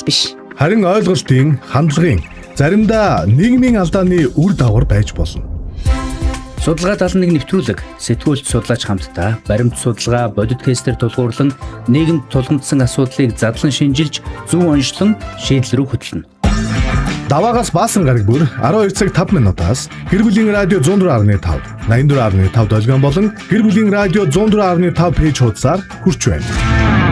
биш. Харин ойлголтын, хандлагын, заримдаа нийгмийн алдааны үр дагавар байж болно. Судалгаа 71 нэвтрүүлэг сэтгүүлч судлаач хамтдаа баримт судалгаа бодит кейсээр тулгуурлан нийгэмд тулгамдсан асуудлыг задлан шинжилж зөв онцлон шийдэл рүү хөтлөнө. Даваагаас Баасан гараг бүр 12 цаг 5 минутаас гэр бүлийн радио 104.5, 84.5 долгион болон гэр бүлийн радио 104.5 пэйж хуудасаар хүрч байна.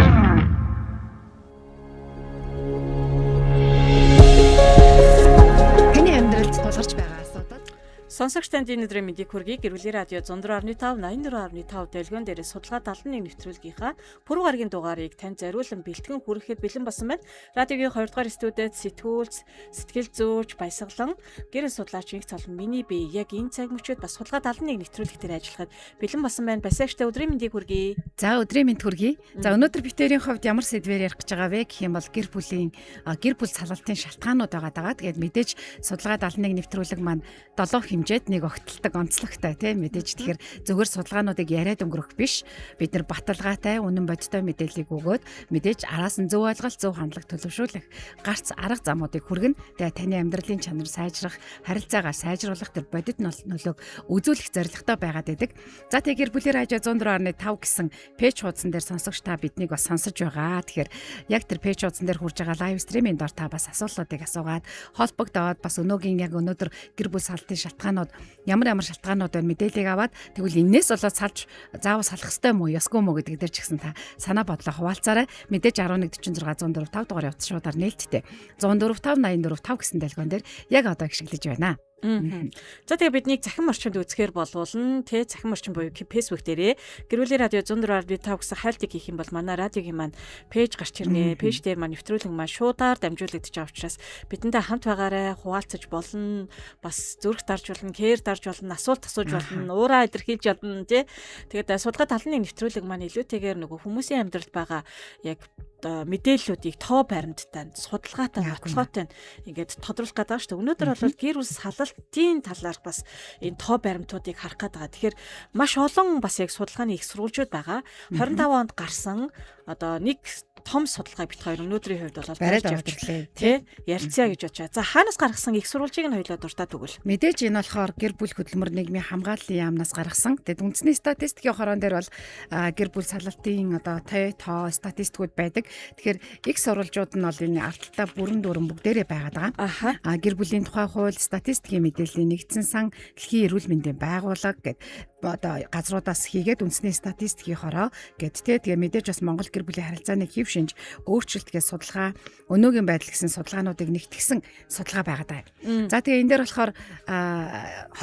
Сонсогч танд энэ өдрийн мэндийг хүргэе. Гэр бүлийн радио 104.5, 84.5 дэлгүүн дээрээ судалгаа 71 нэвтрүүлгийнхаа пүрэв гарагийн дугаарыг танд зориулан бэлтгэн хүрэхэд бэлэн болсон байна. Радиогийн 2 дугаар студиуд сэтгүүлч, сэтгэл зүйч, баясгалан, гэрэл судлаач Инх цолон миний бие яг энэ цаг мөчид бас судалгаа 71 нэвтрүүлэг дээр ажиллахад бэлэн болсон байна. Баясагчтай өдрийн мэндийг хүргэе. За өдрийн мэнд хүргэе. За өнөөдөр битэрийн хувьд ямар сэдвээр ярих гэж байгаа вэ гэх юм бол гэр бүл салгалтын шалтгаанууд байгаа даа. Тэгээд мэдээж судалгаа 71 нэвтрүүлэг маань 7 хэмжээд нэг огтлдог онцлогтой тийм мэдээж тэгэхээр зөвхөн судалгаануудыг яриад өнгөрөх биш бид нар баталгаатай үнэн бодиттой мэдээллийг өгөөд мэдээж араас нь зөв ойлголт зөв хандлага төлөвшүүлэх гарц арга замуудыг хүргэнэ. Тэгээ таны амьдралын чанар сайжрах харилцаагаа сайжруулах тэр бодит нөлөөг үзүүлэх зорилготой байгаад байдаг. За тэгээ гэр бүлийн радио 104.5 гэсэн пэйж хуудсан дээр сонсогч та биднийг бас сонсож байгаа. Тэгэхээр яг тэр пэйж хуудсан дээр хурж байгаа лайв стримийн дор та бас асуултуудыг асуугаад холбогдоод бас өнөөгийн яг өнөөдөр гэр бүл салтын шалтгаанууд ямар шалтгаанууд байна мэдээллийг аваад тэгвэл энээс болоод салж заавал салах ёстой мó ёсгүй мó гэдэг дээр ч гэсэн та санаа бодлоо хуваалцаарай. Мэдээж 1146 104 5 дугаар явц шуудаар нээлттэй 104 5 84 5 гэсэн дэлгүүн дээр яг одоо гიშгэлж байна. За тэгээ биднийг цахим орчинд үзэхээр болволн тэ цахим орчин буюу Facebook дээрээ гэр бүлийн радио 104.5 гэсэн хайлтыг хийх юм бол манай радиогийн маань пэйж гарч ирнэ. Пэйж дээр маань нэвтрүүлэг маань шуудаар дамжуулагдаж байгаа учраас бидэнтэй хамт байгаарай, хуваалцаж болно. Бас зүрх дарж болно, кэр дарж болно, асуулт асууж болно, уураа илэрхийлж болно тий. Тэгээд судалгаа 71 нэвтрүүлэг маань илүүтэйгээр нөгөө хүмүүсийн амьдралд байгаа яг мэдээллүүдийг тоо баримттай судалгаатай баталгаатай ингээд тодруулах гэдэг шүү дээ. Өнөөдөр бол гэр бүл салалтын талаар бас энэ тоо баримтуудыг харах гэдэг. Тэгэхээр маш олон бас яг судалгааны их сурвалжууд байгаа. 25 онд гарсан одоо нэг том судалгаа бит хоёр өнөөдрийн хувьд бол барьж явууллаа тий ярилцъя гэж бодож байгаа. За хаанаас гаргасан их сурвалжийг нь хоёулаа дуртаад өгвөл. Мэдээж энэ болохоор гэр бүл хөдөлмөр нийгмийн хамгааллын яамнаас гаргасан. Тэгээд үндэсний статистикийн хороон дээр бол гэр бүл салалтын одоо тоо статистикуд байдаг. Тэгэхээр их сурвалжууд нь бол энэ ардталтаа бүрэн дүүрэн бүгдээрээ байгаад байгаа. Гэр бүлийн тухай хууль, статистикийн мэдээллийн нэгдсэн сан, дэлхийн эрүүл мэндийн байгууллага гэдэг одоо газруудаас хийгээд үндэсний статистикийн хороо гэд тэгээ мэдээж бас Монгол гэр бүлийн харилцааны хэв шинж өөрчлөлтгээс судалгаа өнөөгийн байдал гэсэн судалгаануудыг нэгтгэсэн судалгаа байгаад байна. За тэгээ энэ дээр болохоор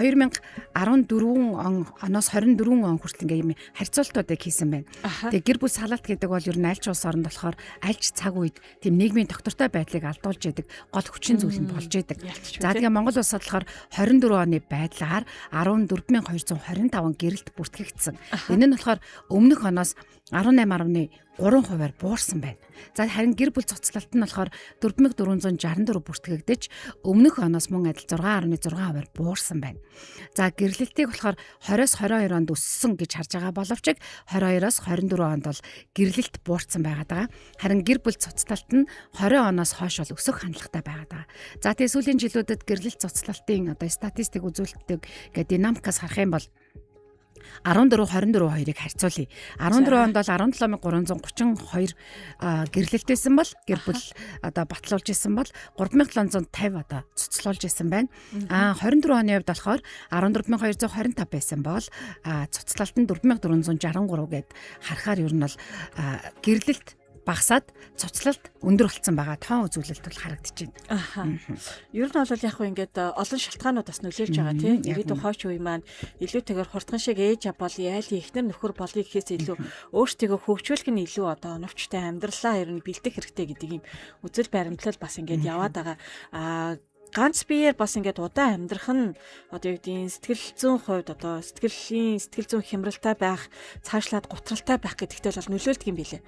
2014 оноос 24 он хүртэл ингээм харьцуултуудыг хийсэн байна. Тэгээ гэр бүл салалт гэдэг бол ер нь аль ч улс оронд болохоор аль ч цаг үед тийм нийгмийн доктортой байдлыг алдуулж яадаг гол хүчин зүйл нь болж яадаг. За тэгээ Монгол улсад болохоор 24 оны байдлаар 14225 гэрэлт бүртгэгдсэн. Энэ нь болохоор өмнөх оноос 18.3% буурсан байна. За харин гэр бүл цуцлалт нь болохоор 4464 бүртгэгдэж өмнөх оноос мөн адил 6.6% буурсан байна. За гэрлэлтийг болохоор 20-22 онд өссөн гэж харж байгаа боловч 22-оос 24 онд бол гэрлэлт буурсан байгаа. Харин гэр бүл цуцлалт нь 20 оноос хойш бол өсөх хандлагатай байгаа. За тэгээ сүүлийн жилүүдэд гэрлэлт цуцлалтын одоо статистик үзүүлэлтийг гэдэг динамикаас харах юм бол 14-24-2-ыг харьцуулъя. 14 онд бол 17332 гэрлэлтсэн бол гэр бүл одоо батлуулж исэн бол 3750 одоо цуцлуулж исэн байна. 24 оны хувьд болохоор 14225 байсан бол цуцлалт нь 4463 гэд харахаар ер нь бол гэрлэлт багасаад цуцлалт өндөр болсон байгаа тоон үзүүлэлт бол харагдаж байна. Ер нь бол яг хөө ингээд олон шалтгаанууд бас нөлөөлж байгаа тийм. Ирээдүйн хойч үе маань илүүтэйгээр хурдхан шиг ээж авбал яалын эхнэр нөхөр болыг гэхээс илүү өөртөө хөгжүүлэх нь илүү одоо оновчтой амьдралаа ер нь бэлдэх хэрэгтэй гэдэг юм үзэл баримтлал бас ингээд яваад байгаа. ганц биеэр бас ингээд удаан амьдрах нь одоо юу гэдгийг сэтгэл зүйн хувьд одоо сэтгэл зүйн хямралтай байх, цаашлаад гутралтай байх гэдэгтэй бол нөлөөлдөг юм билээ.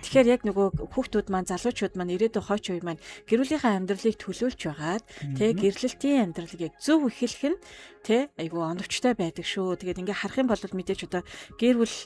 Тэгэхээр яг нөгөө хүүхдүүд маань, залуучууд маань, ирээдүйн хойч үе маань гэр бүлийнхээ амьдралыг төлөөлж байгаад гэрлэлтийн амьдралыг яг зөв эхлэх нь айгүй оновчтой байдаг шүү. Тэгээд ингээ харах юм бол мэдээж одоо гэр бүл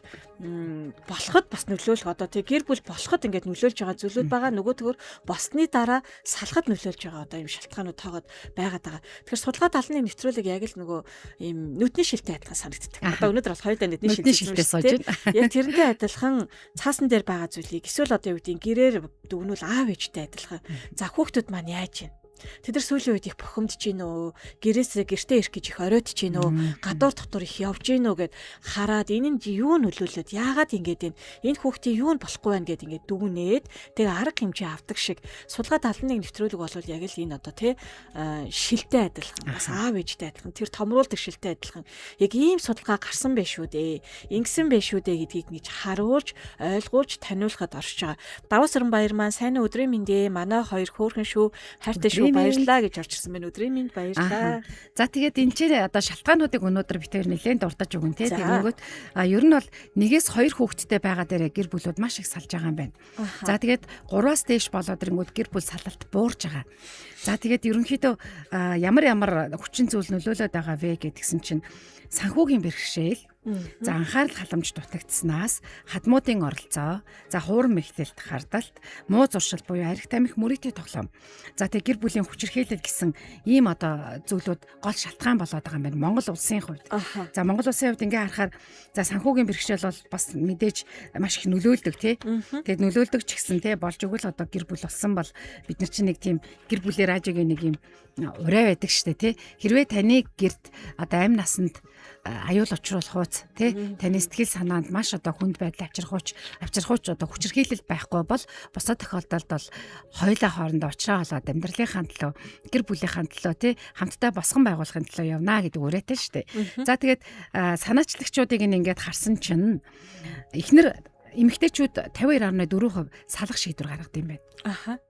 болоход бас нөлөөлөх одоо гэр бүл болоход ингээд нөлөөлж байгаа зүйлүүд байгаа. Нөгөөдгөр босны дараа салахад нөлөөлж байгаа одоо юм шалтгаанууд тоогод байгаад байгаа. Тэгэхээр судалгаа талны нэвтрүүлэг яг л нөгөө ийм нүдний шилтэй адилхан санагддаг. Одоо өнөөдөр бас хоёулаа нүдний шилтэй сууж байна. Яг тэрнтэй адилхан цаасан дээр байгаа зүйлийг эсвэл одоо юу гэдгийг гэрээр дүгнүүл аав ээжтэй адилхан. За хүүхдүүд маань яаж юм? Тэд нар сүүлийн үед их бухимдж гин үү, гэрээсээ гэртээ ирэх гэж их оройтж гин үү, гадуур дотор их явж гин үү гэд хараад энэ нь юу нөлөөлөд яагаад ингэж энэ хүүхдийн юу болохгүй байна гэд ингээд дүгнээд тэгээ арга хэмжээ авдаг шиг судалгаа 71 нэвтрүүлэг бол яг л энэ одоо шилтэй адилхан, бас аав ээжтэй адилхан, тэр томруулдаг шилтэй адилхан яг ийм судалгаа гарсан байх шүү дээ. Ингэсэн байх шүү дээ гэдгийг нэг харуулж, ойлгуулж, таниулахад орж байгаа. Даваа Сарнбаяр маань сайн өдрийн мэндэ, манай хоёр хөөрхөн шүү, хайртай шүү, баярлалаа гэж орж ирсэн байна. Өдрийн минь баярлалаа. За тэгээд энэ ч одоо шалтгаануудыг өнөөдөр бид хоёр нэлээд дурдаж өгөн тий. Тэгэнгүүт ер нь бол 1-2 хүүхэдтэй байгаа дээрээ гэр бүлүүд маш их салж байгаа юм байна. За тэгээд 3-аас дээш болоод ирэнгүүт гэр бүл салалт буурж байгаа. За тэгээд ерөнхийдөө ямар хүчин зүйл нөлөөлөд байгаа вэ гэдгсэн чинь санхүүгийн бэрхшээл, за анхаарал халамж дутагдсанаас хадмуудын оролцоо, за хуурам мэхлэлт хардалт, муу зуршил буюу арх тамхи мөрөдийн тоглоом. За тэг гэр бүлийн хүчирхийлэл гэсэн ийм одоо зүйлүүд гол шалтгаан болоод байгаа юм байна Монгол улсын хувьд. За Монгол улсын хувьд ингээ харахаар за санхүүгийн бэрхшээл бол бас мэдээж маш их нөлөөлдөг тий. Тэгэд нөлөөлдөг ч гэсэн тий болж өгөл одоо гэр бүл болсон бол бид нар чинь нэг тийм гэр бүлийн радиогийн нэг юм ураа байдаг штэ тий. Хэрвээ таны гэрд одоо амь насанд аюул учруулах хууц тий таны сэтгэл санаанд маш одоо хүнд байдал авчрахууч одоо хүчирхийлэл байхгүй бол бусад тохиолдолд бол хоёулаа хоорондоо уулзраа болоод амьдралынхаа төлөө гэр бүлийнхаа төлөө тий хамтдаа босгон байгуулахын төлөө явна гэдэг үрээтэй шүү дээ. За тэгээд санаачлагчдыг ингээд харсан чинь эхнэр эмэгтэйчүүд 52.4% салах шийдвэр гаргадаг юм байна.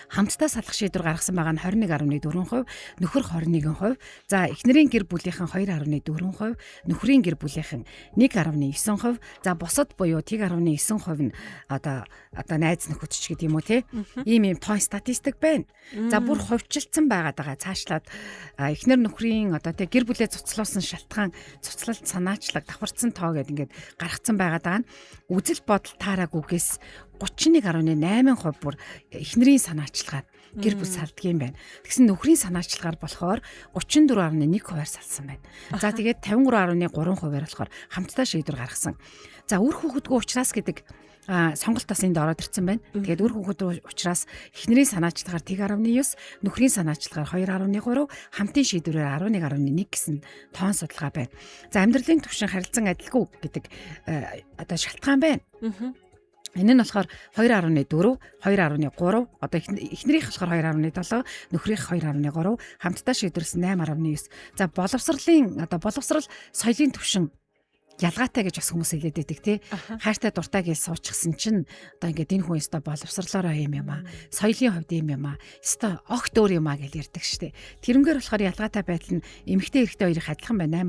Хамтдаа салах шийдвэр гаргасан байгаа нь 21.4%, нөхөр 21%, за эхнэрийн гэр бүлийнхэн 2.4%, нөхрийн гэр бүлийнхэн 1.9%, за бусад буюу 1.9% нь одоо найз нөхөд ч гэдэг юм уу тий. Ийм тоон статистик байна. За бүр хувьчилсан байгаад байгаа. Цаашлаад эхнэр нөхрийн одоо тий гэр бүлээ цуцлуулсан шалтгаан, цуцлалт санаачлаг, давхарцсан тоо гэдэг ингээд гаргацсан байгаад байгаа нь үзэл бодол таараагүйгээс 31.8% бүр эхнэрийн санаачлагаар гэр бүл салдаг юм байна. Тэгсэн нөхрийн санаачлагаар болохоор 34.1% салсан байна. За тэгээд 53.3%-аар болохоор хамтдаа шийдвэр гаргасан. За үр хүүхэдгүй ухраас гэдэг сонголт бас энд ороод ирсэн байна. Тэгээд үр хүүхэд учраас эхнэрийн санаачлагаар 1.9, нөхрийн санаачлагаар 2.3, хамтын шийдвэрээр 11.1 гэсэн тоон судалгаа байна. За амьдралын түвшин харилцан адилгүй гэдэг одоо шалтгаан байна. Энэ нь болохоор 2.4, 2.3, одоо эхнэрийнх болохоор 2.7, нөхрийнх 2.3, хамтдаа шийдвэрсэн 8.9. За боловсрал соёлын түвшин ялгаатай гэж бас хүмүүс хэлээд байдаг тий. Хайртай дуртай гэж суучихсан чинь одоо ингээд энэ хүн өстой боловсрлоороо юм аа. Соёлын хувьд юм аа. Өстой огт өөр юм аа гэж ярьдаг штэ. Тэрнгээр болохоор ялгаатай байдал нь эмэгтэй эрэгтэй хоёрын адилхан байна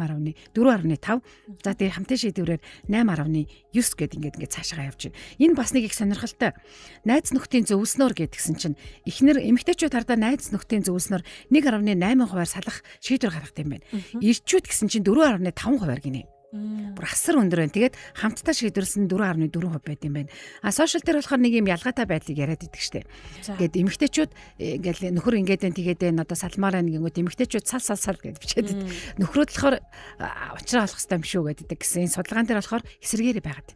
8.4.5. За тэгээ хамтын шийдвэрээр 8.9 гэд ингээд цаашаа явж байна. Энэ бас нэг их сонирхолтой. Найз нөхдийн зөвлснөөр гэдгсэн чинь эхнэр эмэгтэйчүүд хардаа найз нөхдийн зөвлснөөр 1.8%-аар салах шийдвэр гаргадаг юм байна. Ирчүүд гэсэн чинь 4.5%-аар гинэ. Бүр асар өндөр байна. Тэгээд хамтдаа шийдвэрлсэн 4.4% байт юм байна. Сошиал дээр болохоор нэг юм ялгаатай байдлыг яриад идэг штеп. Ингээд эмэгтэйчүүд ингээл нөхөр ингээд байна тэгээд байна одоо салмаар байна гингүүд эмэгтэйчүүд сал гэд бичээд идэг. Нөхрөөд болохоор уучраа олох хэрэгтэй юм шүү гэдэг гэсэн энэ судалгаан дээр болохоор эсэргээрээ байгаад.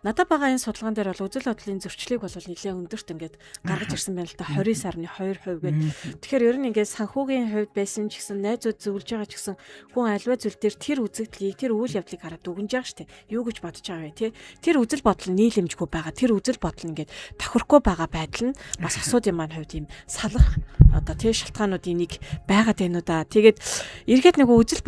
Надад байгаа энэ судалгаан дээр бол үзэл бодлын зөрчлийг бол нэлээд өндөрт ингээд гаргаж ирсэн байна л да 29.2% гэдэг. Тэгэхээр ер нь ингээд санхүүгийн хувьд байсан ч гэсэн найзууд зөвлөж байгаа ч гэсэн хүн альва зүйл дээр тэр үзэгдлийг тэр үйл явдлыг хараад дүгнж байгаа штэ. Юу гэж бодож байгаа вэ те? Тэр үзэл бодол нь нийлэмжгүй байгаа. Тэр үзэл бодол нь ингээд тохирохгүй байгаа байдал нь бас асуудын маань хувьд юм салах одоо тий шалтгаануудын нэг байгаад байна уу да. Тэгээд эргээд нэг үзэл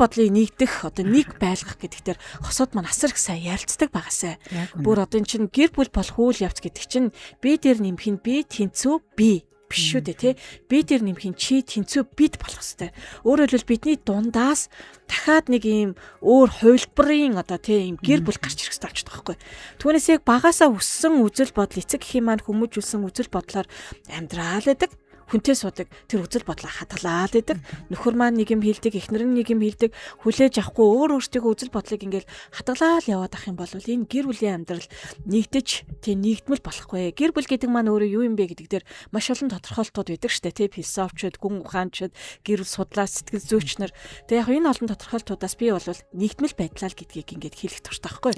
бодлыг нэгдэх одоо нэг байлгах гэдэг дээр хосууд маань асар их сайн ярилцдаг байгаасай. Бүр одоо эн чинь гэр бүл болох үйл явц гэдэг чинь би дээр нэмэх нь би тэнцүү би биш шүү дээ тий. Би тэр нэмхийн чи тэнцүү бит болох хэвээр. Өөрөөр хэлбэл бидний дундаас дахиад нэг ийм өөр хувилбарын одоо тий ийм гэр бүл гарч ирэх хэрэгтэй болчихдог байхгүй. Түүнээс яг багасаа өссөн үзэл бодол эцэг эхийн маань хүмүүжүүлсэн үзэл бодлоор амьдрал гэдэг. Хүнтэй суудаг тэр үзэл бодлоо хатгалаад идэг. Нөхөр маань нэг юм хэлдэг, эхнэр нь нэг юм хэлдэг, хүлээж авахгүй өөр өөртөө үзэл бодлыг ингээл хатгалаад яваад ах юм бол энэ гэр бүлийн амьдрал нэгдэж тийм нэгдмэл болохгүй. Гэр бүл гэдэг маань өөрөө юу юм бэ гэдэг дээр маш олон тодорхойлтууд байдаг штэ тий философичуд, гүн ухаанчид, гэр бүл судлаач, сэтгэл зүйч нар. Тэгээ яг энэ олон тодорхойлтуудаас би бол нэгдмэл байдлаа гэдгийг ингээд хэлэх тууштай байхгүй.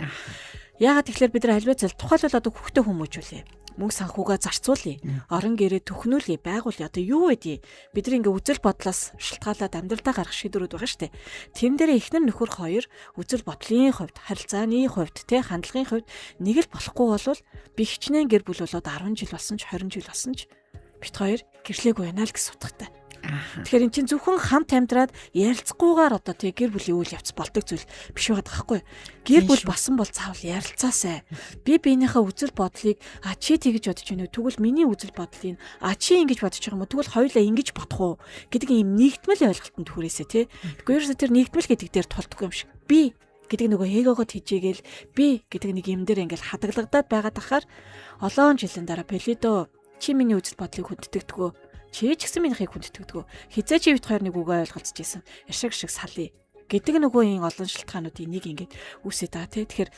Яагаад тэгэхээр бид нар альва зэл тухайлбал одоо хүүхдээ хүмүүжүүлээ. Мөнгө санхугаа зарцуулъя. Орон гэрээ төхнүүлье, байгуулъя. Одоо юу вэ? Бид нар ингээ үзэл бодлоос шалтгаалаад амьдралдаа гарах шийдвэрүүд байгаа шүү дээ. Тим дээр эхнэр нөхөр хоёр үзэл бодлын хувьд, харилцааны хувьд, хандлагын хувьд нэг л болохгүй болвол би хичнээн гэр бүл болоод 10 жил болсон ч 20 жил болсон ч бит хоёр гэрлээгүй байна л гэсэн утгатай. Тэгэхээр эн чинь зөвхөн хамт амьдраад ярилцахгүйгээр одоо тий гэр бүлийн үйл явц болдог зүйл биш байгаа байхгүй. Гэр бүл басан бол заавал ярилцаасай. Би биенийхээ үзэл бодлыг чи тэгэж бодож байна уу? Тэгвэл миний үзэл бодлыг чи ингэж бодож байгаа юм уу? Тэгвэл хоёулаа ингэж бодох уу? Гэдэг ийм нэгдмэл ойлголтод хүрээсэй тий. Тэгвэл ерөөсөө тэр нэгдмэл гэдэг дээр тулдаггүй юм шиг. Би гэдэг нөгөө эгогод хижээгээл би гэдэг нэг юм дээр ингээл хадгалагдаад байгаад ахаар олон жилийн дараа Пелидо чи миний үзэл бодлыг хүнддэгдгөө. Чи ч гэсэн минийхийг хүндэтгдэггүй. Хизээ чи бит хоёр нэг үгээ ойлголцож ийсэн. Яшиг шиг салъя гэдэг нөгөө энэ олон шалтгаануудын нэг ингээд үүсээд байгаа тий. Тэгэхээр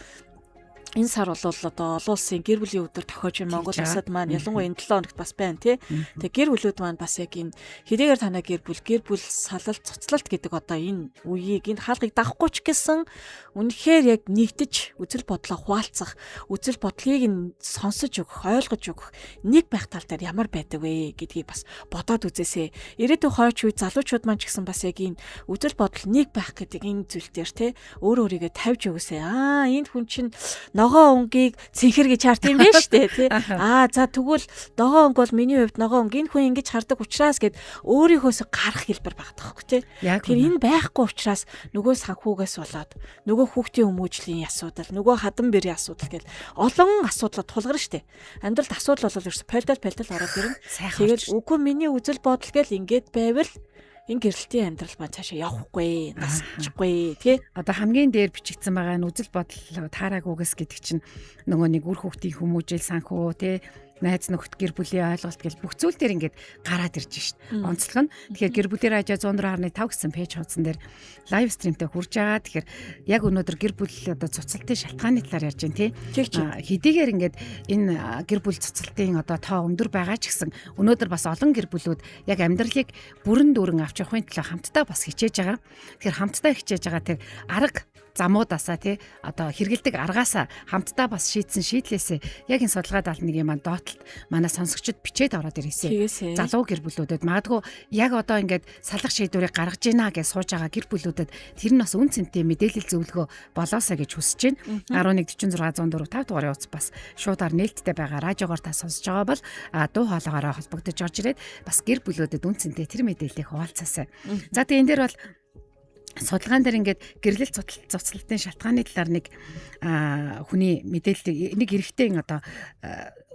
энэ сар бол одоо олон улсын гэр бүлийн өдөр тохиож байна. Монгол улсад маань ялангуяа энэ 7 хоногт бас байна тий. Тэгээ гэр бүлүүд маань бас яг энэ хэдийгээр танай гэр бүл салалт цуцлалт гэдэг одоо энэ үеийг энэ хаалгыг дагахгүй ч гэсэн үнэхээр яг нэгдэж үзэл бодлоо хуваалцах, үзэл бодлыг нь сонсож өгөх, ойлгож өгөх нэг байх тал дээр ямар байдаг вэ гэдгийг бас бодоод үзээсэй. Ирээдүйн хойч үе залуучууд маань ч гэсэн бас яг энэ үзэл бодол нэг байх гэдэг энэ зүйл дээр тий өөрийгөө тавьж өгөөсэй. Энэ хүн чинь ногоо өнгийг цэнхэр гэж хард юм байна штэ тий. За тэгвэл ногоо өнг бол миний хувьд ногоо өнг энэ хүн ингэж хардаг учраас гэд өөрийнхөөс гарах хэлбэр багт байхгүй тий. Тэгэхээр энэ байхгүй учраас нөгөө санхугаас болоод нөгөө хүүхдийн хүмүүжлийн асуудал, нөгөө хадан бэрийн асуудал гэл олон асуудлууд тулгарна штэ. Амьдралд асуудал бол ерөөс пальтал ороод ирнэ. Тэгэл үгүй миний үзэл бодол гэл ингээд байвал энэ гэрэлтийн амьдрал маань цаашаа явахгүй, насчихгүй тий. Одоо хамгийн дээр бичигдсэн байгаа нь үзэл бодол таараагүйгээс гэдэг чинь нөгөө нэг үр хүүхдийн хүмүүжил санхүү тий найз нөхд гэр бүлийн ойлголт гэл бүх зүйл дээр ингээд гараад ирж шít. Онцлог нь тэгэхээр гэр бүлийн радио 104.5 гэсэн пэйж хуудсан дээр лайв стримтэй хурж байгаа. Тэгэхээр яг өнөөдөр гэр бүл одоо цуцлалтын шалтгааны талаар ярьж байна тий. Хэдийгээр ингээд энэ гэр бүл цуцлалтын одоо тоо өндөр байгаа ч гэсэн өнөөдөр бас олон гэр бүлүүд яг амьдралыг бүрэн дүүрэн авч явахын төлөө хамтдаа бас хичээж байгаа. Тэгэхээр хамтдаа хичээж байгаа тэр арга замуудаасаа тий одоо хэрэгэлдэг аргаасаа хамтдаа бас шийдсэн шийдлээсээ яг энэ судалгаа 71-ийн маань доотлолт манай сонсогчид бичээд ороод ирээсэй. Залуу гэр бүлүүдэд магадгүй яг одоо ингээд салах шийдвэрийг гаргаж гинэ гэж сууж байгаа гэр бүлүүдэд тэр нь бас үн цэнтэй мэдээлэл зөвлөгөө болоосаа гэж хүсэж байна. 1146 104 5 дугаарыг утас бас шуудаар нээлттэй байгаа радиогоор та сонсож байгаа бол дуу хоолойгоор холбогдож орж ирээд бас гэр бүлүүдэд үн цэнтэй тэр мэдээллийг хуваалцаасай. За тэгээ энэ дээр бол судалгаан дээр ингээд гэрлэл цуцлалтын шалтгааны талаар нэг хүний мэдээлэл нэг эрэгтэй одоо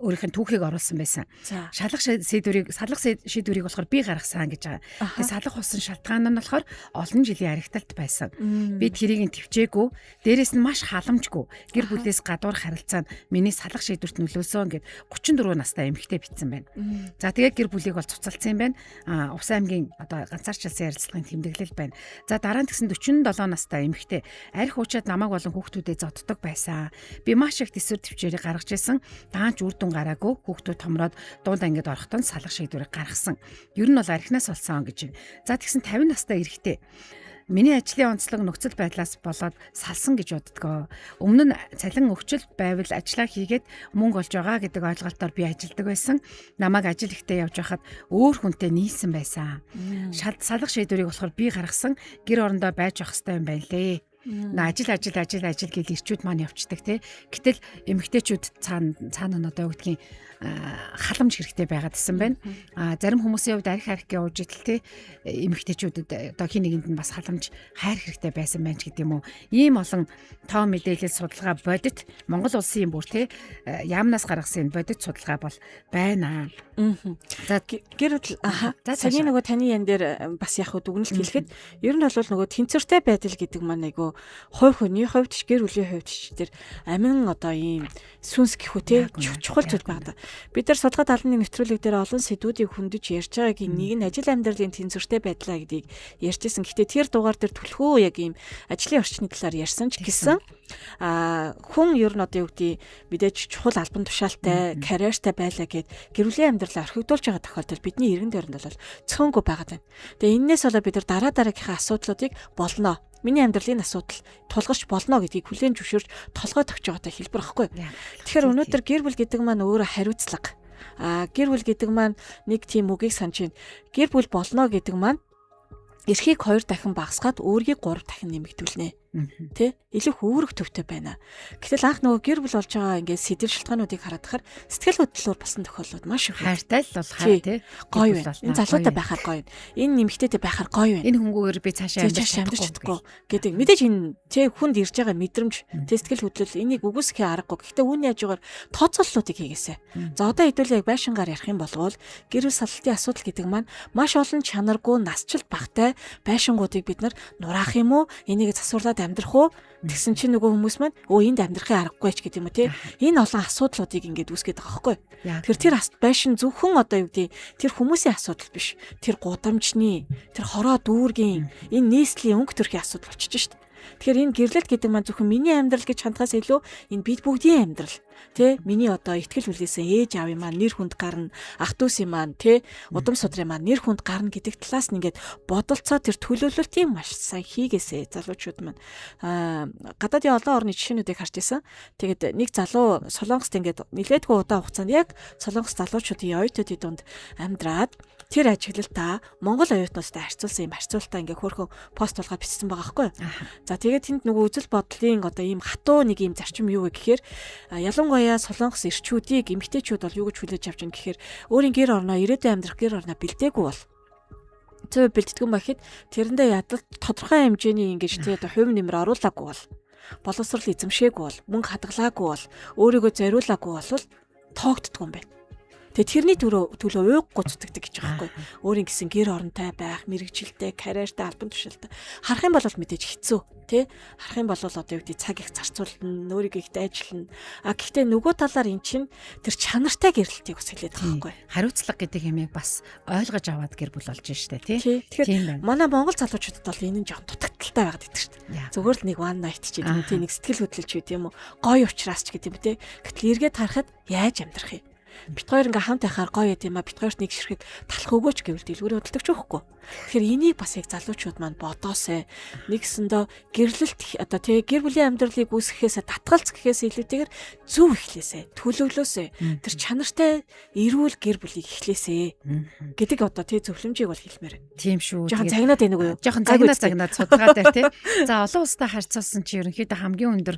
өөрийнх нь түүхийг оруулсан байсан. Салах шийдвэрийг болохоор би гаргасан гэж байгаа. Тэгээ салах болсон шалтгаан нь болохоор олон жилийн аригталт байсан. Би тэрийг төвчээгүй, дээрэс нь маш халамжгүй гэр бүлээс гадуур харилцаа нь миний салах шийдвэрт нөлөөсөн гэд 34 настай эмэгтэй битсэн байна. За тэгээ гэр бүлийг бол цуцалсан юм байна. Увс аймгийн одоо ганцаарчлсан ярилцлагын тэмдэглэл байна. За дараа нь тэгсэн 47 настай эмэгтэй арх уучаад намайг болон хүүхдүүдэд зоддог байсан. Би маш их төсвөр төвчээрийг гаргаж ирсэн. Даанч үр дүн гараагүй, хүүхдүүд томроод дундаа ингээд орохдоо салах шийдвэрийг гаргасан. Ер нь бол архинаас болсон гэж байна. За тэгсэн 50 настай эрэгтэй миний ажлын онцлог нөхцөл байдлаас болоод салсан гэж боддгоо. Өмнө нь цалин өгчөлт байвал ажиллаа хийгээд мөнгө олж байгаа гэдэг ойлголтоор би ажилладаг байсан. Намайг ажил ихтэй явж байхад өөр хүнтэй нийлсэн байсан. Салах шийдвэрийг болохоор би гаргасан, гэр орондоо байж явах хэрэгтэй юм байна лээ Ажил гэж ирчүүд маань явцдаг тий. Гэтэл эмэгтэйчүүд цаана одоо юу гэдгийг халамж хэрэгтэй байгаад исэн байна. Зарим хүмүүсийн хувьд арх явж идэл тий эмэгтэйчүүдэд одоо хин нэгэнд нь бас халамж хайр хэрэгтэй байсан байж гэдэг юм уу. Ийм олон тоо мэдээлэл судалгаа бодит Монгол улсын бүр тий яамнаас гаргасан бодит судалгаа бол байна. За гэр бүл саяны нөгөө таны ян дээр бас яг дүгнэлт хэлэхэд ер нь бол нөгөө тэнцвэртэй байдал гэдэг маань айгу хувь хүний хувьд ч гэр бүлийн хувьд ч тэр амин одоо ийм сүнс гэхүү те чухал зүйл байна. Бид нар судалгаа талын нэвтрүүлэг дээр олон сэдвүүдийг хөндөж ярьж байгаагийн нэг нь ажил амьдралын тэнцвэртэй байдлаа гэдгийг ярьжсэн. Гэхдээ тэр дугаар дээр түлхүү яг ийм ажлын орчны талаар ярьсан ч гэсэн хүн ер нь одоо юу гэдэг мэдээж чухал албан тушаалтай карьертай байлаа гэд гэр бүлийн амьдралаа орхигдуулж байгаа тохиолдолд бидний эргэн тойронд бол цөөнгөө байгаад байна. Тэгээ энээс болоо бид нар дараагийнхаа асуудлуудыг болно. Миний амьдралын асуудал тулгарч болно гэдгийг хүлээн зөвшөөрч толгой тогтж байгаатай хэлбэр байхгүй. Тэгэхээр өнөөдөр гэр бүл гэдэг маань өөрөө хариуцлага. Гэр бүл гэдэг маань нэг тийм үгийг санаж байна. Гэр бүл болно гэдэг маань эрхийг 2 дахин багасгаад өөрийг 3 дахин нэмэгдүүлнэ. Тэ илүү хөөрөх төвтэй байна. Гэтэл анх нөгөө гэр бүл болж байгаа ингээд сэтэл шалтгаануудыг хараад тахаар сэтгэл хөдлөлөөр болсон тохиолдлууд маш их. Хайртай л бол хаа тий. Гоё байна. Энэ залуутай байхаар гоё байна. Энэ нэмэгтэйтэй байхаар гоё байна. Энэ хөнгөөр би цаашаа амьдарч чадахгүй гэдэг. Мэдээж энэ тий хүнд ирж байгаа мэдрэмж, тий сэтгэл хөдлөл энийг үгүйсэхээ аргагүй. Гэхдээ үүний хажуугаар тооцооллуудыг хийгээсэй. За одоо хэдүүлээ байшингаар ярих юм бол гэр бүл саллтын асуудал гэдэг маань маш олон чанаргүй насжилт багтай байшингуудыг бид нар нураах юм уу? Энийг засварлаад амьдрах уу? Тэгсэн чинь нөгөө хүмүүс маань энд амьдрахын аргагүй ч гэдэг юм уу тий. Энэ олон асуудлуудыг ингээд үүсгэж байгаа байхгүй. Тэр байшин зөвхөн одоо юу гэдэг тэр хүмүүсийн асуудал биш. Тэр гудамжны, тэр хороо дүүргийн энэ нийслэлийн өнгө төрхийн асуудал болчихж шít. Тэгэхээр энэ гэрлэлт гэдэг маань зөвхөн миний амьдрал гэж хандхаас илүү энэ бид бүгдийн амьдрал. Тэ миний одоо ихтгэл хүлээсэн ээж аав юм маань нэр хүнд гарна, ах дүүсийн маань тэ удам судрын маань нэр хүнд гарна гэдэг талаас нь ингээд бодолцоо тэр төлөвлөлтийн маш сайн хийгээсэ залуучууд маань гадаадын олон орны жишээнүүдийг харж байсан. Тэгээд нэг залуу Солонгост ингээд нэлээдгүй удаан хугацаанд яг Солонгос залуучуудын оюутнуудын дунд амьдраад тэр ажиглалтаа Монгол оюутнуудтай харьцуулсан юм харьцуултаа ингээ хөөрхөн пост болгоод бичсэн байгаа байхгүй. За тэгээд тэнд нөгөө үзэл бодлын одоо ийм хатуу нэг ийм зарчим юу вэ гэхээр ялангуяа Солонгос ирчүүдийг эмэгтэйчүүд бол юу гэж хүлээж авч байгаа гэхээр өөрийн гэр орноо ирээдүйн амьдрах гэр орноо бэлдээгүй бол зөв бэлтгэн бахид тэрэндээ ядал тодорхой хэмжээний ингэж тий одоо хувь нэмэр оруулаагүй бол боловсрал эзэмшээгүй бол мөнгө хадгалаагүй бол өөрийгөө зориулаагүй бол тоогддгүй юм байна. Тэгээ тэрний төлөө ууг гуцдагдаг гэж байгаа байхгүй. Өөрийн гэсэн гэр оронтой байх, мэрэгжилтэй, карьертай, албан тушаалтай харах юм бол мэдээж хэцүү, тий? Харах юм бол одоо юу гэдэг цаг их зарцуулна, өөрийгөө ихтэй ажиллана. Гэхдээ нөгөө талаар эн чинь тэр чанартай гэрлэлтийг бас хэлээд байгаа байхгүй. Хариуцлага гэдэг юмыг бас ойлгож аваад гэр бүл болж штэ, тий? Тэгэхээр манай Монгол залуучуудад бол энэ нь жоон дутагдaltaй байгаад идэг штэ. Зүгээр л нэг one night ч гэдэг юм тий, нэг сэтгэл хөдлөлч гэдэг юм уу, гоё ухраас ч гэдэг юм тий. Гэтэл эргээд харахад яаж амьдрах юм? Бит хоёр ингээ хамт байхаар гоё юм а бит хоёрт нэг ширхэг талах өгөөч гэвэл дэлгүүрээ хөдөлгөж өгөхгүй. Тэгэхээр энийг бас яг залуучууд маань бодоосэй. Нэгсэндээ гэрлэлт одоо тэгээ гэр бүлийн амьдралыг үүсгэхээс татгалц гэхээс илүүтэйгээр зөв эхлээсэй. Төлөвлөөсэй. Тэр чанартай эрүүл гэр бүлийг эхлээсэй. Гэдэг одоо тэгээ зөвлөмжийг бол хэлмээр. Тийм шүү. Жохон загнаад байна уу юу? Жохон загнаад судалгаа дээр тий. За олон улстай харьцуулсан чи ерөнхийдөө хамгийн өндөр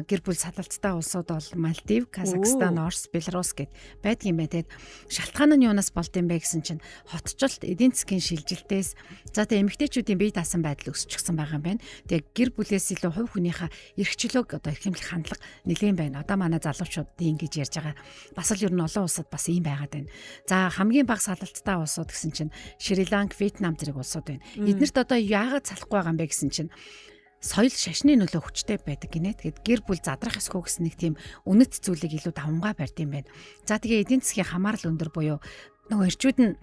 гэр бүл салалттай улсууд бол Мальдив, Казахстан, Орос, Беларусь гэд байдаг юм байна. Тэгээд шалтгаан нь юунаас болд юм бэ гэсэн чинь хотчлт, эдийн засгийн шилжилтээс за тэгээд эмэгтэйчүүдийн бие даасан байдал өсчихсэн байгаа юм байна. Тэгээд гэр бүлээс илүү хувь хүнийхээ эрхчлөөг одоо эрхэмлэх хандлага нэлээд байна. Одоо манай залуучуудын ингэж ярьж байгаа бас л ер нь олон улсад бас ийм байгаад байна. За хамгийн бага салалттай улсууд гэсэн чинь Шри-Ланк, Вьетнам зэрэг улсууд байна. Эднэрт одоо яагаад салахгүй байгаа юм бэ гэсэн чинь соёл шашны нөлөө хүчтэй байдаг гинэ. Тэгээд гэр бүл задрах эсгүй гэсэн нэг тийм үнэт зүйлийг илүү давмгай барьд юм байна. За тэгээ эдийн засгийн хамаарал өндөр буюу нөгөө эрчүүд нь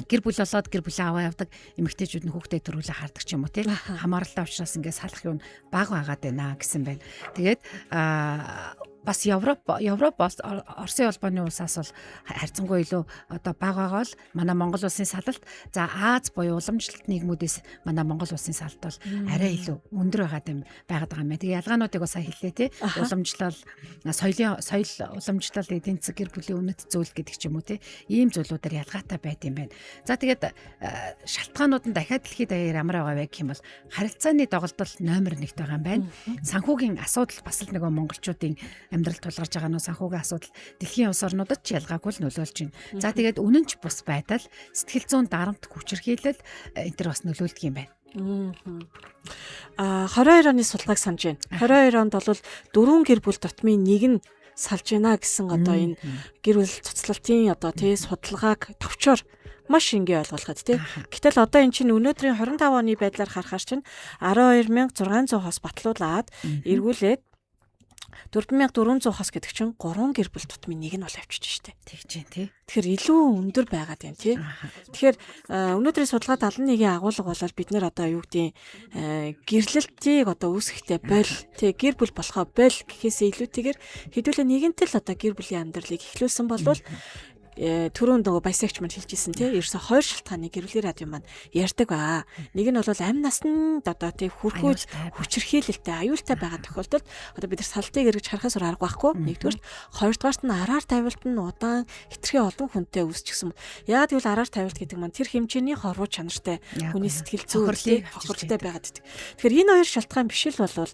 гэр бүл болоод гэр бүлээ аваа явдаг, эмэгтэйчүүд нь хүүхдээ төрүүлээ хардаг ч юм уу тий. Хамааралтай учраас ингээд салах юм бага байгаад байна гэсэн байна. Тэгээд бас Европ Оросын холбооны улсаас бол харьцангуй илүү одоо бага байгаа бол манай Монгол улсын салалт за Аз буюу уламжлалт нийгмүүдээс манай Монгол улсын салалт бол арай илүү өндөр байгаад байгаа юм байна. Тэгээ ялгаануудыг бас хэллээ тий. Уламжлал, соёл уламжлал, эдийн засаг, гэр бүлийн үнэт зөвлөл гэдэг ч юм уу тий. Ийм зүйлүүдээр ялгаатай байд юм байна. За тэгээд шалтгаанууд нь дахиад дэлхийд даяар ямар байгаа вэ гэх юм бол харилцааны доголдол номер 1-т байгаа юм байна. Санхүүгийн асуудал бас л нөгөө монголчуудын амьдрал тулгарч байгаа нөө санхүүгийн асуудал дэлхийн улс орнуудад ч ялгаагүй л нөлөөлж байна. За тэгээд үнэн ч бус байдал, сэтгэл зүйн дарамт, хүчирхийлэл энэ төр бас нөлөөлдөг юм байна. 22 оны судалгааг санаж байна. 22 онд бол 4 гэр бүл дотмын нэг нь салж байна гэсэн одоо энэ гэр бүл цуцлалтын одоо тий судалгааг товчоор маш ингээ ойлгуулахад тий. Гэтэл одоо эн чинь өнөөдрийн 25 оны байдлаар харахаар чинь 12600-аас батлуулаад эргүүлээд 4400-аас гэдэг чинь 3 гэр бүл тутмын нэг нь бол авчиж штэ. Тэгж дээ тий. Тэгэхээр илүү өндөр байгаад байна тий. Тэгэхээр өнөөдрийн судалгаа 71-ийн агуулга болол бид нэр одоо юу гэдэг гэрлэлтийг одоо үүсгэхдээ боль тий гэр бүл болохоо боль гэхээсээ илүүтэйгээр хэдүүлээ нэгэнтэй л одоо гэр бүлийн амьдралыг эхлүүлсэн болвол түрүүнд нөгөө баясагч маань хэлжсэн тий ерөөсө хоёр шалтгааны гэр бүлийн радио маань ярьдаг ба. Нэг нь бол амь наснд одоо тий хүрхүүл хүчирхийлэлтэй аюултай байгаа тохиолдолд одоо бид нар салтыг эргэж харахаас арга байхгүй. Нэгдүгээр хоёрдугаарт нь араар тавилт нь удаан хитрхи олон хүнтэй үүсчихсэн. Яагаад гэвэл араар тавилт гэдэг маань тэр хэмжээний хорвоо чанартай хүний сэтгэл зүйн хохирлтой байгаад байдаг. Тэгэхээр энэ хоёр шалтгаан биш л бол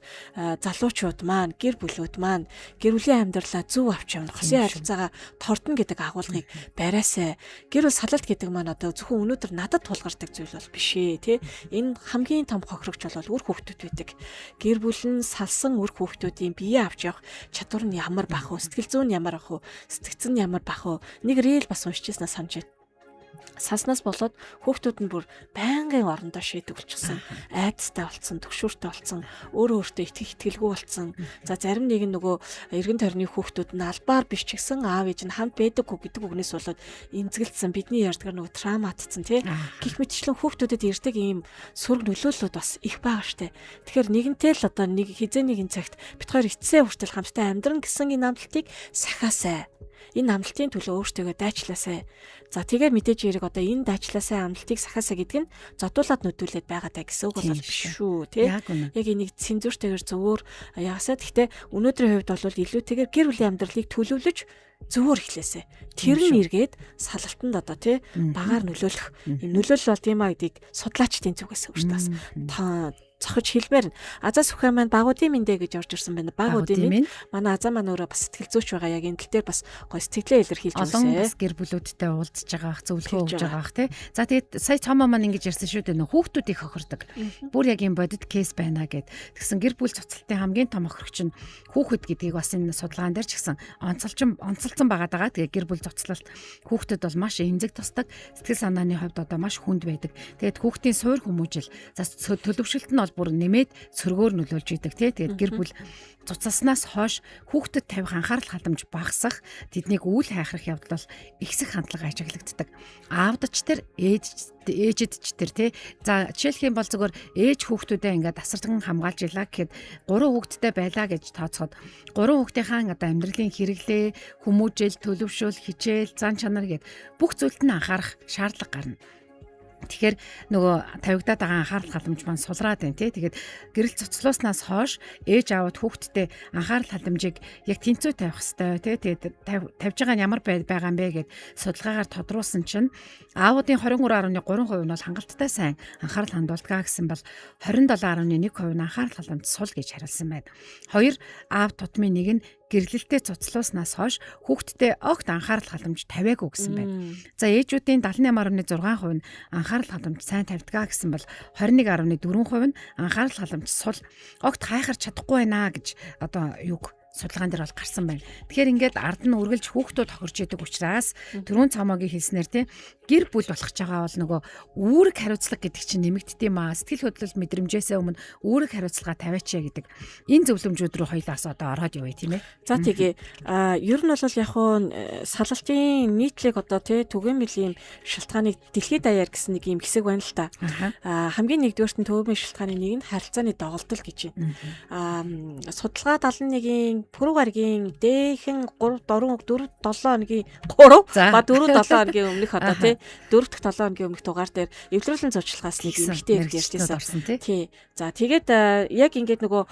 залуучууд маань гэр бүлүүд маань гэр бүлийн амьдралаа зөв авч явна. Хосын харилцаагаа тордно гэдэг агуулгыг бариасаа гэр бүл салалт гэдэг маань одоо зөвхөн өнөөдөр надад тулгардаг зүйл бол биш ээ тий. Энэ хамгийн том хохирогч бол үр хүүхдүүд байдаг. Гэр бүл нь салсан үр хүүхдүүдийн бие авч явах чадвар нь ямар бах вэ? Сэтгэл зүйн ямар ах вэ? Сэтгцэн ямар бах вэ? Нэг рeel бас уншижсанаа санаж байна. Салснаас болоод хүүхдүүд нь бүр байнгын орондоо шийдвэрлчихсэн. Айдастай болсон, төгшүүртэй болсон, өөрөө өөртөө итгэлгүй болсон. За зарим нэг нь нөгөө эргэн тойрны хүүхдүүд нь албаар биш ч гэсэн аав ээж нь хамт байдаггүй гэдэг үгнээс болоод эмзэгэлдсэн бидний ярьдгаар нөгөө травматцсан тий. Гэх мэтчлэн хүүхдүүдэд ирдэг ийм сөрөг нөлөөллүүд бас их байгаа штэ. Тэгэхээр нэгэнтэй л одоо нэг хизээ нэгэн цагт бид хоёр эцсээ хүртэл хамтдаа амьдран гэсэн энэ амлалтыг сахаасай. Энэ амлалтын төлөө өөртөө дайчлаасай. За тэгээ мэдээж хэрэг одоо энэ дайчлаасай амлалтыг сахаасай гэдэг нь зодуулаад нүдүүлээд байгаа даа гэсэн үг бол биш шүү тий. Яг энийг цензуртэйгээр зөвөр яасаа гэхдээ өнөөдрийн хувьд бол илүүтэйгээр гэр бүлийн амьдралыг төлөвлөж зөвөр эхлэсэ. Тэр нь эргээд салалтанд одоо тий багаар нөлөөлөх. Энэ нөлөөлөл бол тийм аа гэдгийг судлаачдын зүгээс өгч таас цохиж хэлмээр. Азаа сүхэн маань багуудын мэндэ гэж орж ирсэн байна. Багуудын мэнд манай азаа маань өөрөө бас сэтгэл зүйч байгаа. Яг энэ тал дээр бас гоё сэтгэлээ илэрхийлж өгсөн. Олон бас гэр бүлүүдтэй уулзж байгаа, зөвлөгөө өгж байгаа тий. За тэгээд сая цаамаа маань ингэж ярьсан шүү дээ. Хүүхдүүдийг хохирдог. Бүр яг юм бодит кейс байна гэд. Тэгсэн гэр бүл цуцлалтын хамгийн том хохирогч нь хүүхэд гэдгийг бас энэ судалгаан дээр ч гэсэн онцолцсон байгаа. Тэгээд гэр бүл цуцлалт хүүхдэд бол маш эмзэг тусдаг. Сэтгэл санааны хувьд одоо маш хүнд байдаг. Тэгээд хүүхдийн суур хүмүүжил за төлөвшөлт нь бүр нэмээд сөргөөр нөлөөлж идэг тий. Тэгээд гэр бүл цуцалснаас хойш хүүхдэд тавих анхаарал хандамж багасах, тэднийг үйл хайхрах явдал бол ихсэх хандлага ажиглагддаг. Аавдч тэр ээжэд ч тэр тий. За жишээлх юм бол зөвхөн ээж хүүхдүүдээ ингээд асарсан хамгаалж илаа гэхэд 3 хүүхэдтэй байлаа гэж тооцоход 3 хүүхдийнхаа одоо амьдралын хэрэглээ, хүмүүжил, төлөвшөл, хичээл, зан чанар гээд бүх зүйлд нь анхаарах шаардлага гарна. Тэгэхээр нөгөө тавигдаад байгаа анхаарал халамж маань сулраад байна тий. Тэгээд гэрэл цуцлууснаас хойш ээж аавд хүүхдтэй анхаарал халамжийг яг тэнцүү тавих хэрэгтэй тий. Тэгээд тавьж байгаа нь ямар байгаа юм бэ гэд судалгаагаар тодруулсан чинь аавуудын 23.3% нь бол хангалттай сайн анхаарал хандуулдаг гэсэн бол 27.1% нь анхаарал халамж сул гэж хариулсан байна. 2 аав тутмын нэг нь гэрлэлтэд цуцлууснаас хойш хүүхдтэй огт анхаарал халамж тавиагүй гэсэн байна. За ээжүүдийн 78.6% нь анхаарал халамж сайн тавьдгаа гэсэн бол 21.4% нь анхаарал халамж сул огт хайхарч чадахгүй байна гэж одоо юг судалгаан дээр бол гарсан байна. Тэгэхээр ингээд ард нь үргэлж хүүхдүүд тохирж идэг учраас түрүүн цаамаагийн хэлснээр тий гэр бүл болох ч байгаа бол нөгөө үүрэг хариуцлага гэдэг чинь нэмэгддэм маа. Сэтгэл хөдлөл мэдрэмжээсээ өмнө үүрэг хариуцлага тавиачаа гэдэг энэ зөвлөмжүүд рүү хоёлаас одоо ороод явъя тийм ээ. За тэгээ ер нь бол яг хуу салалтын нийтлэг одоо тий түгээмэл юм шалтгааныг дэлхийд даяар гэсэн нэг юм хэсэг байна л та. Хамгийн нэгдүгээрт нь түгээмэл шалтгааны нэг нь харилцааны доголдол гэж байна. Судалгаа 71-ийн пүрэв гарагийн дээхэн 3 4 7 хоногийн 3 ба 4 7 хоногийн өмнөх одоо тий 4 дахь 7 хоногийн өмнөх дугаар дээр эвлэрүүлэн зурчлагаас нэг эмхтэй ярьжсэн. Тий. За тэгээд яг ингээд нөгөө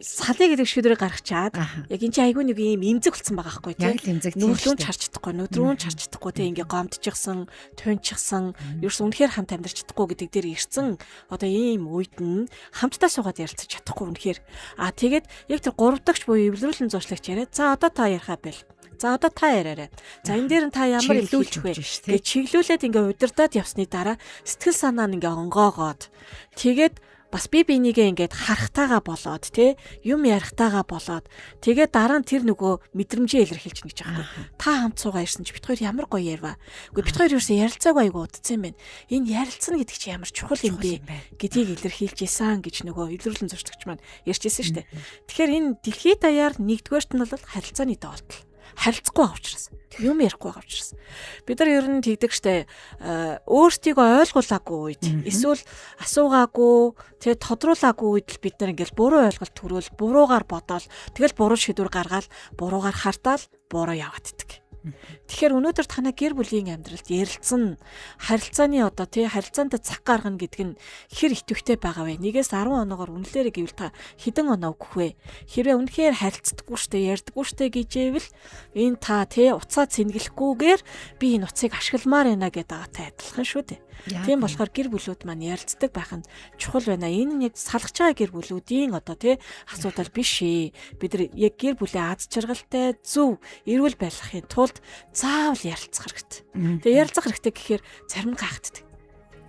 салыг гэдэг шүдрийг гаргачаад яг энэ чи айгүй нэг юм имзэг болсон байгаа байхгүй тий. Нүүрлүүн чарч чадахгүй, нүдрүүн чарч чадахгүй тий ингээд гомдчихсан, тунчихсан, ерөөс үнэхээр хамт амьдарч чадахгүй гэдэг дээр ирсэн. Одоо ийм үед нь хамтдаа суугаад ярилцаж чадахгүй үнэхээр. Тэгээд яг тэр 3 дахь буюу эвлэрүүлэн зурчлагч яриад за одоо та ярихаа бэл. За одоо та яриарай. За энэ дээр нь та ямар юм хэлж вэ? Гэж чиглүүлээд ингээ удирдаад явсны дараа сэтгэл санаа нь ингээ онгоогоод тэгээд бас би бинийгээ ингээд харахтайгаа болоод тий юм ярихтайгаа болоод тэгээд дараа нь тэр нөгөө мэдрэмжээ илэрхийлж гэнэ гэж байгаа юм. Та хамт суугаа ирсэн чи бит хоёр ямар гоё ярьва. Үгүй бит хоёр юусэн ярилцаагүй айгу удцсан юм байна. Энэ ярилцсан гэдэг чи ямар чухал юм бэ гэдгийг илэрхийлж исэн гэж нөгөө эвлэрүүлэн зурчлагч маань ярьжсэн шүү дээ. Тэгэхээр энэ дэлхийд даяар нэгдүгээрт нь бол харилцааны доолдол. Харилцахгүй авчраас юм ярихгүй авчраас бид нар ер нь тэгдэг штэ өөртийгөө ойлгуулаагүй үед эсвэл асуугаагүй тэгээ тодруулаагүй үед л бид нар ингээл буруу ойлголт төрөөл буруугаар бодоол тэгэл буруу шийдвэр гаргаал буруугаар хартаал буруу яваад иддэг. Тэгэхээр өнөөдөр танай гэр бүлийн амьдралд ярилцсан харилцааны одоо тий харилцаанд цаг гаргана гэдэг нь хэр итэвхтэй байгаа вэ? 1-10 оноогоор үнэлээрэ гэвэл та хэдэн оноо өгөх вэ? Хэрвээ үнэхээр харилцдаггүй штэ ярьдаггүй штэ гэжээвэл энэ та тий уцаа цэнгэлэхгүйгээр би энэ уцыг ашигламаар байна гэдэг аатай адилхан шүү дээ. Тийм болохоор гэр бүлүүд маань ярилцдаг байх нь чухал байна. Энэ нь яг салгаж байгаа гэр бүлүүдийн одоо тий асуудал биш ээ. Бид нар яг гэр бүлийн аз жаргалтай зөв эрүүл байхын тулд заавал ярилцах хэрэгтэй. Тэгээ ярилцах хэрэгтэй гэхээр зарим гайхагддаг.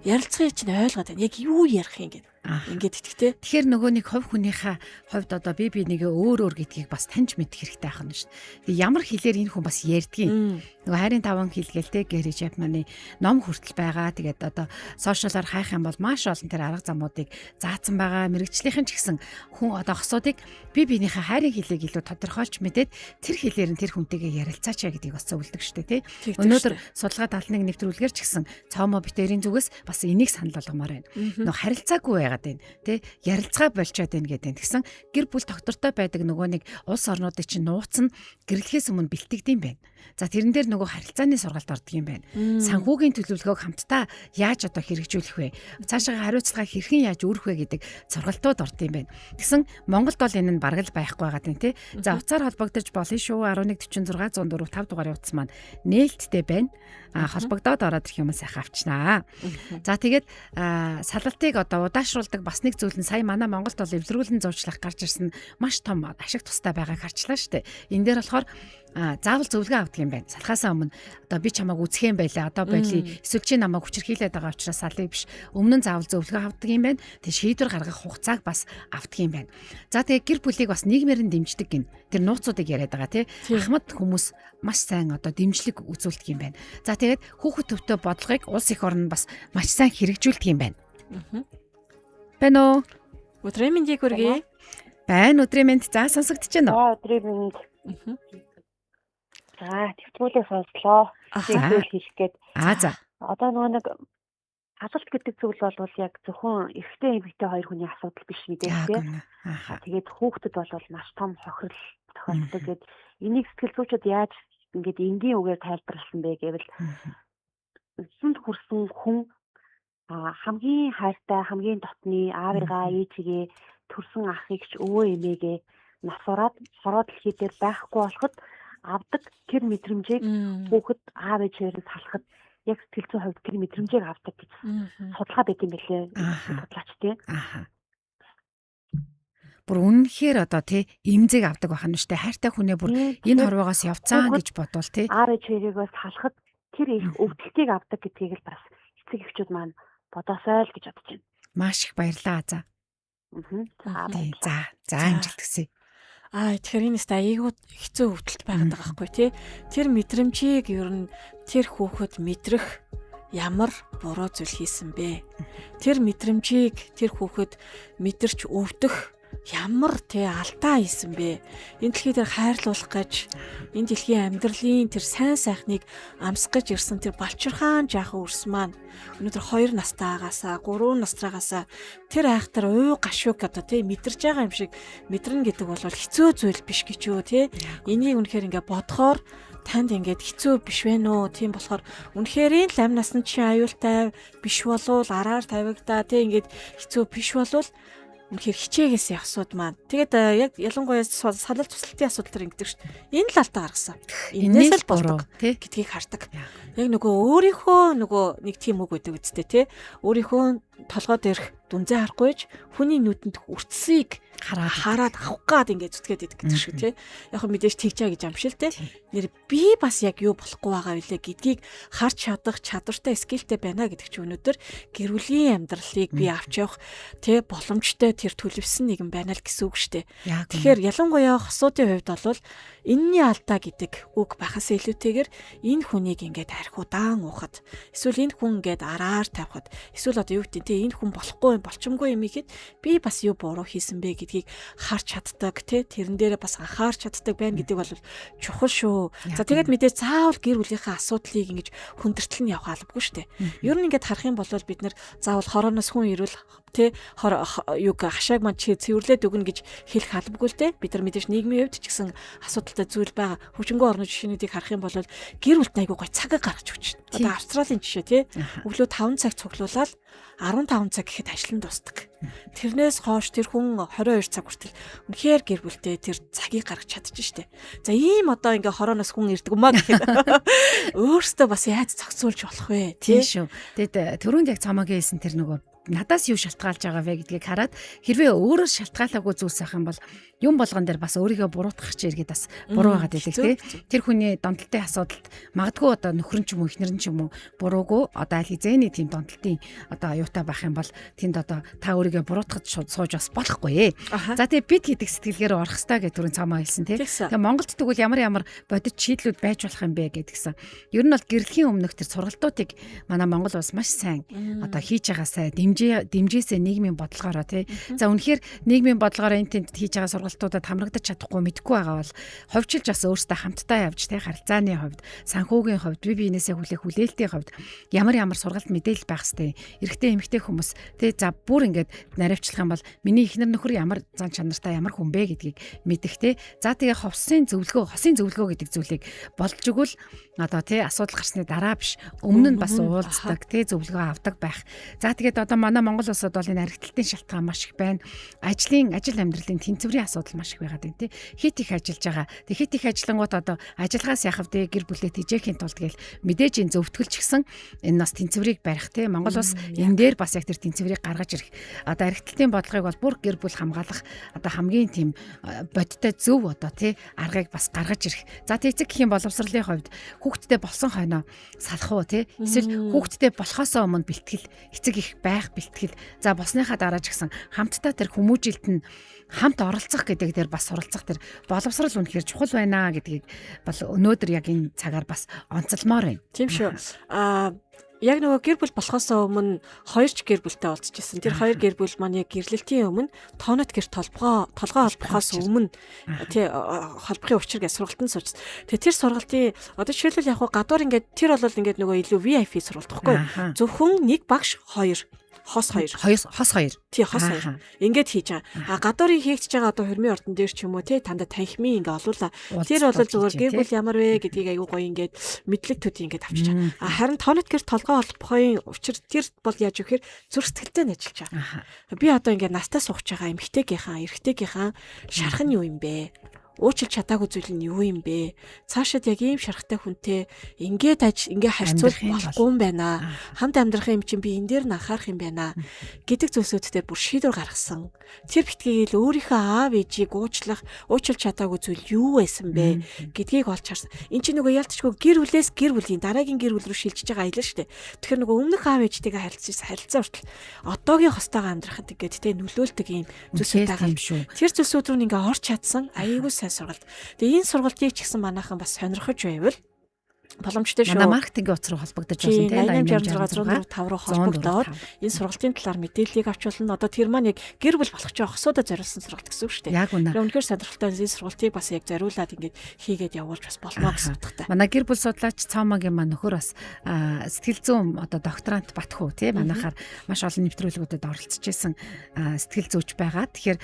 Ярилцахыг чинь ойлгоод байна. Яг юу ярих юм ингээд итгэвтэй. Тэгэхээр нөгөө нэг хувь хүнийхээ хувьд одоо би нэгэ өөр гэдгийг бас таньж мэдэх хэрэгтэй байх нь шүү дээ. Ямар хэлээр энэ хүн бас ярьдгийг. Нөгөө хайрын таван хэлгэлтэй гэрэж Япманы ном хүртэл байгаа. Тэгээд одоо сошиалаар хайх юм бол маш олон тэр арга замуудыг заасан байгаа. Мэргэжлийнхэн ч гэсэн хүн одоо хосуудыг биенийхээ хайрын хэлийг илүү тодорхойлж мэдээд тэр хэлээр нь тэр хүнтэйгээ ярилцаач гэдгийг бас зөвлөдөг шүү дээ, тий. Өнөөдөр судалгаа 71 нэвтрүүлгээр ч гэсэн цаомоо битэрийн зүгээс бас энийг санал болгомоор байна. Нөгөө харилцаагүй байгаад байна, тий. Ярилцгаа болчоод байна гэдэг. Тэгсэн гэр бүл тогтвортой байдаг нөгөө нэг улс орнуудыг чинь нууцсан гэрлэхээс өмнө бэлтгэдэм байна. За тэрэн дээр нөгөө харилцааны сургалт ордог юм байна. Санхүүгийн төлөвлөгөөг хамтдаа яаж одоо хэрэгжүүлэх вэ? Цаашаа хариуцлага хэрхэн яаж өөрөх вэ гэдэг сургалтууд ордог юм байна. Тэгсэн Монголд бол энэ нь бараг л байхгүй байгаа тийм тий. За уцаар холбогдож болно шүү 1146 104 5 дугаар утас маань нээлттэй байна. Холбогдоод ороод ирэх юм сайхан авчнаа. За тэгээд салалтыг одоо удаашруулдаг бас нэг зүйл нь сая манай Монголд бол эвлэрүүлэн зурчлах гарч ирсэн маш том ашиг тустай байгааг харчлаа шүү дээ. Энэ дээр болохоор заавал зөвлөгөө авдаг юм байна. Салхаасаа өмнө одоо би чамайг үзэх юм байлаа. Одоо байли эсвэл чи намайг хүчирхийлээд байгаа учраас салыг биш. Өмнө нь заавал зөвлөгөө авдаг юм байна. Тэг шийдвэр гаргах хугацааг бас авдаг юм байна. За тэгээ гэр бүлийг бас нийгмээр нь дэмждэг гин. Тэр нууцуудыг яриад байгаа тий. Ахмад хүмүүс маш сайн одоо дэмжлэг үзүүлдэг юм байна. За тэгээд хүүхэд төвтэй бодлогыг улс их орн бас маш сайн хэрэгжүүлдэг юм байна. Бэнэ. Өдрийн мэндийг хүргэе. Байна өдрийн мэнд. За сонсогдож байна уу? Өдрийн мэнд. За тэгтгүүлээ сонслоо. Тэгвэл хэлэх гээд. За. Одоо нөгөө нэг асуулт гэдэг зүйл бол яг зөвхөн эрэгтэй эмэгтэй хоёр хүний асуудал биш мэдээ тийм. Тэгээд хүүхдэд бол маш том хохирол тохиолддог. Тэгээд энийг сэтгэл зүйчид яаж ингээд энгийн үгээр тайлбарласан бэ гэвэл эсэнд хүрсэн хүн хамгийн хайртай, хамгийн дотны аавыгаа, ээжигээ, төрсөн ахыг ч өвөө эмээгээ насураад хороо дэлхий дээр байхгүй болоход авдаг тэр мэдрэмжийг хүүхэд аав ээжээрээ салахад яг сэтгэл зүйн хувьд тэр мэдрэмжийг авдаг гэж судалгаа байт юм билээ. Судлаач тийм. Бүр үнэхээр одоо тий имзэг авдаг байх нь штэ хайртай хүнээ бүр энэ хорвоогоос явцаа гэж бодвол тий аав ээжээрээ салахад тэр их өвдөлтийг авдаг гэдгийг л бас эцэг эхчүүд маань бодосоо л гэж бодож байна. Маш их баярлалаа за. За амжилт хүсье. Тэгэхээр энэ айгуу хэцүү өвдөлт байгаад байгаа байхгүй тий. Тэр мэдрэмжийг ер нь тэр хүүхэд мэдрэх ямар буруу зүйл хийсэн бэ? Тэр мэдрэмжийг тэр хүүхэд мэдэрч өвдөх ямар алдаа хийсэн бэ? Энэ дэлхий дээр хайрлуулах гэж энэ дэлхийн амьдралын тэр сайн сайхныг амсах гэж ирсэн тэр балчирхаан жаахан үрс маань өнөөдөр 2 настайгаасаа 3 настраагаасаа тэр айхтар уу гашууг одоо мэдэрж байгаа юм шиг мэдрэн гэдэг бол хэцүү зүйл биш гэж юу энийг үнэхээр ингээ бодохоор танд ингээд хэцүү биш вэ нөө? Тийм болохоор үнэхээр ламнаас нь чи аюултай биш болвол араар тавигдаа ингээд хэцүү биш болвол үнэхээр хичээгээс асууд маань. Тэгээд яг ялангуяа салал туслалтын асуудал төр ингэдэг шүү дээ. Энэ л алдаа гаргасан. Энээс л болдог гэдгийг хардаг. Яг нөгөө өөрийнхөө нэг тийм үг байдаг үсттэй өөрийнхөө толгойд ирэх дүнзээ харахгүйж хүний нүдэнд үрцсийг хараад авах гад ингээд зүтгээд идэх гэдэг шиг яг мэдээж тэгчээ гэж амшил нэр би бас яг юу болохгүй байгаа вэ гэдгийг харж чадах чадвартай скиллтэй байна гэдэг чинь өнөөдөр гэр бүлийн амьдралыг би авч явах боломжтой тэр төлөвсөн нэгэн байна л гэсэн үг шүү дээ. Тэгэхээр ялангуяа хосуудын хувьд бол энэний алдаа гэдэг үг бахаас илүүтэйгээр энэ хүнийг ингээд архиудаан уухад эсвэл энэ хүн ингээд араар тавихад эсвэл одоо юу гэдэг энэ хүн болохгүй болчмгүй юм ихэд би бас юу буруу хийсэн бэ гэдгийг харж чаддаг тэрэн дээрээ бас анхаарч чаддаг байна гэдэг бол чухал шүү. За тэгээд мэдээ заавал гэр бүлийнхээ асуудлыг ингэж хүндэртэл нь явах албагүй шүү дээ. Ер нь ингээд харах юм бол бид нэр заавал хорооноос хүн ирвэл юг хашааг маань цэвэрлээд өгнө гэж хэлэх албагүй л бид нар мэдээж нийгмийн хувьд ч гэсэн асуудалтай зүйл байгаа. Хөгжингөө орны жишээнүүдийг харах юм бол гэр бүлд айгүй гой цагаа гаргаж өгч байна. Одоо Австралийн жишээ өглөө 5 цаг цуглуулаад 15 цаг гэхэд ажил нь дуусдаг. Тэрнээс хойш тэр хүн 22 цаг хүртэл үнэхээр гэр бүлтэй тэр цагийг гаргаж чадчих штеп. За ийм одоо ингээ хорооноос хүн ирдэг юм аа гэхэд өөртөө бас яаж зохицуулж болох вэ? Тийм шүү. Тэгэд түрүүнд яг цамаагийн хэлсэн тэр нөгөө надаас юу шалтгаалж байгаа вэ гэдгийг хараад хэрвээ өөрөө шалтгаалаагүй зүйлс авах юм бол юм болгон дээр бас өөрийгөө буруутгах ч эргээд бас буруу байгаад байдаг тэр хүний донтолтын асуудалд магадгүй одоо нөхөр нь ч юм уу эхнэр нь ч юм уу буруугүй одоо аль хизээний тийм донтолтын одоо аюутай байх юм бол тэнд одоо та өөрийгөө буруутгах сууж бас болохгүй. За тэгээ бид гэдэг сэтгэлгээр орох хэрэгтэй гэж түрүүн цаамаа хэлсэн тэгээ Монголд тэгвэл ямар бодит шийдлүүд байж болох юм бэ гэдгсэн. Ер нь бол гэрлийн өмнөх тэр сургалтуудыг манай Монгол улс маш сайн одоо хийж байгаасай дэмжээсээ нийгмийн бодлогоороо За үнэхээр нийгмийн бодлогоороо энэ тэнд хийж байгаа сургалтуудад хамрагдаж чадахгүй мэдгүй байгаа бол ховчилж бас өөрсдөө хамтдаа явж харилцааны хувьд, санхүүгийн хувьд, бие биенээсээ хүлээлтийн хувьд ямар сургалт мэдээлэл байх хэвээр эрэгтэй эмэгтэй хүмүүс за бүр ингээд наривчлах юм бол миний эхнэр нөхөр ямар зан чанартай ямар хүн бэ гэдгийг мэдэх За тэгээ хосын зөвлөгөө гэдэг зүйлийг болж өгвөл одоо асуудал гарсны дараа биш өмнө нь бас уулздаг зөвлөгөө авдаг байх. За тэгээд одоо манай Монгол улсад бол энэ архитектийн шалтгаан маш их байна. Ажил амьдралын тэнцвэрийн асуудал маш их байгаад байна Хит их ажиллаж байгаа. Хит их ажиллангууд одоо ажиллагаас яхав гэр бүлээ тэжээхийн тулд гээл мэдээж энэ зөвтгөлч гисэн энэ нас тэнцвэрийг барих Монгол улс энэ дээр бас яг тэр тэнцвэрийг гаргаж ирэх. Одоо архитектийн бодлогыг бол бүр гэр бүл хамгаалах одоо хамгийн тийм бодиттой зөв одоо аргыг бас гаргаж ирэх. За эцэг гэхийн боловсролын хувьд хүүхдтэй болсон хойноо салах уу эсвэл хүүхдтэй болохоос өмнө бэлтгэл эцэг их байх бэлтгэл за босныхаа дараа ч гэсэн хамтдаа тэр хүмүүжилт нь хамт оролцох гэдэг дээр бас суралцах тэр боловсрол үнэхээр чухал байна гэдгийг бол өнөөдөр яг энэ цагаар бас онцлмоор байна. Тийм шүү. Яг нөгөө гэр бүл болохоос өмнө 2 гэр бүлтэй уулзчихсан. Тэр 2 гэр бүл маань яг гэрлэлтийн өмнө тоонот гэр толгоо холбохоос өмнө холбохын учир гэж сургалтанд суучсан. Тэр сургалтын одоо жишээлбэл яг гадуур ингээд тэр бол ингээд нөгөө илүү VIP сургалт байхгүй. Зөвхөн нэг багш 2 хос 2 тий хос 2 ингээд хийж байгаа. Гадуурыг хийгдэж байгаа одоо хөрмийн ордон дээр ч юм уу танда танхимын ингээ олуулаа. Тэр бол зүгээр гэр бүл ямар вэ гэдгийг аягүй гоё ингээд мэдлэг төдий ингээд авчиж байгаа. Харин тоонот гэр толгой холбохын учир тэр бол яаж вэхээр зүрх сэтгэлтэй нь ажиллаж байгаа. Би одоо ингээд настаа сууж байгаа эмэгтэйгийнхаа эрэгтэйгийнхаа шарах нь юу юм бэ? Уучлж чадаагүй зүйл нь юу юм бэ? Цаашид яг ийм шарахтай хүнтэй ингээд харьцуулах болохгүй юм байна. Хамт амьдрах юм чинь би энэ дээр нь анхаарах юм байна гэдэг зүйлсүүдтэй бүр шийдвэр гаргасан. Тэр битгийгэл өөрийнхөө аав ээжийг уучлж чадаагүй зүйл юу байсан бэ гэдгийг олж харсан. Энд чинь нөгөө ялцчгүй гэр бүлээс гэр бүлийн дараагийн гэр бүл рүү шилжиж байгаа аялал шүү дээ. Тэгэхээр нөгөө өмнөх аав ээжтэйгээ харилцаа хүртэл одоогийн хостойгоо амьдрахад ингээд нөлөөлдөг юм зүйлсүүд байгаа юм шүү. Тэр зүйлсүүд рүү ингээ орч чадсан аяйгуу сургалт. Тэгээ энэ сургалтыг ч гэсэн манайхан бас сонирхож байвал боломжтой шүү. Манай маркетингийн утас руу холбогдож байна тийм 8866 руу холбогдоод энэ сургалтын талаар мэдээллийг авч болно. Одоо тэр маань яг гэр бүл болох ч хосуудад зориулсан сургалт гэсэн үг шүү дээ. Яг үнэ. Үнэхээр сонирхолтой энэ сургалтыг бас яг зориулаад ингээд хийгээд явуулж бас болно гэсэн утгатай. Манай гэр бүл судлаач Цаомагийн маань нөхөр бас сэтгэл зүйн одоо докторант Батхүү тийм манайхаар маш олон нэвтрүүлгүүдэд оролцож исэн сэтгэл зүйч байгаа. Тэгэхээр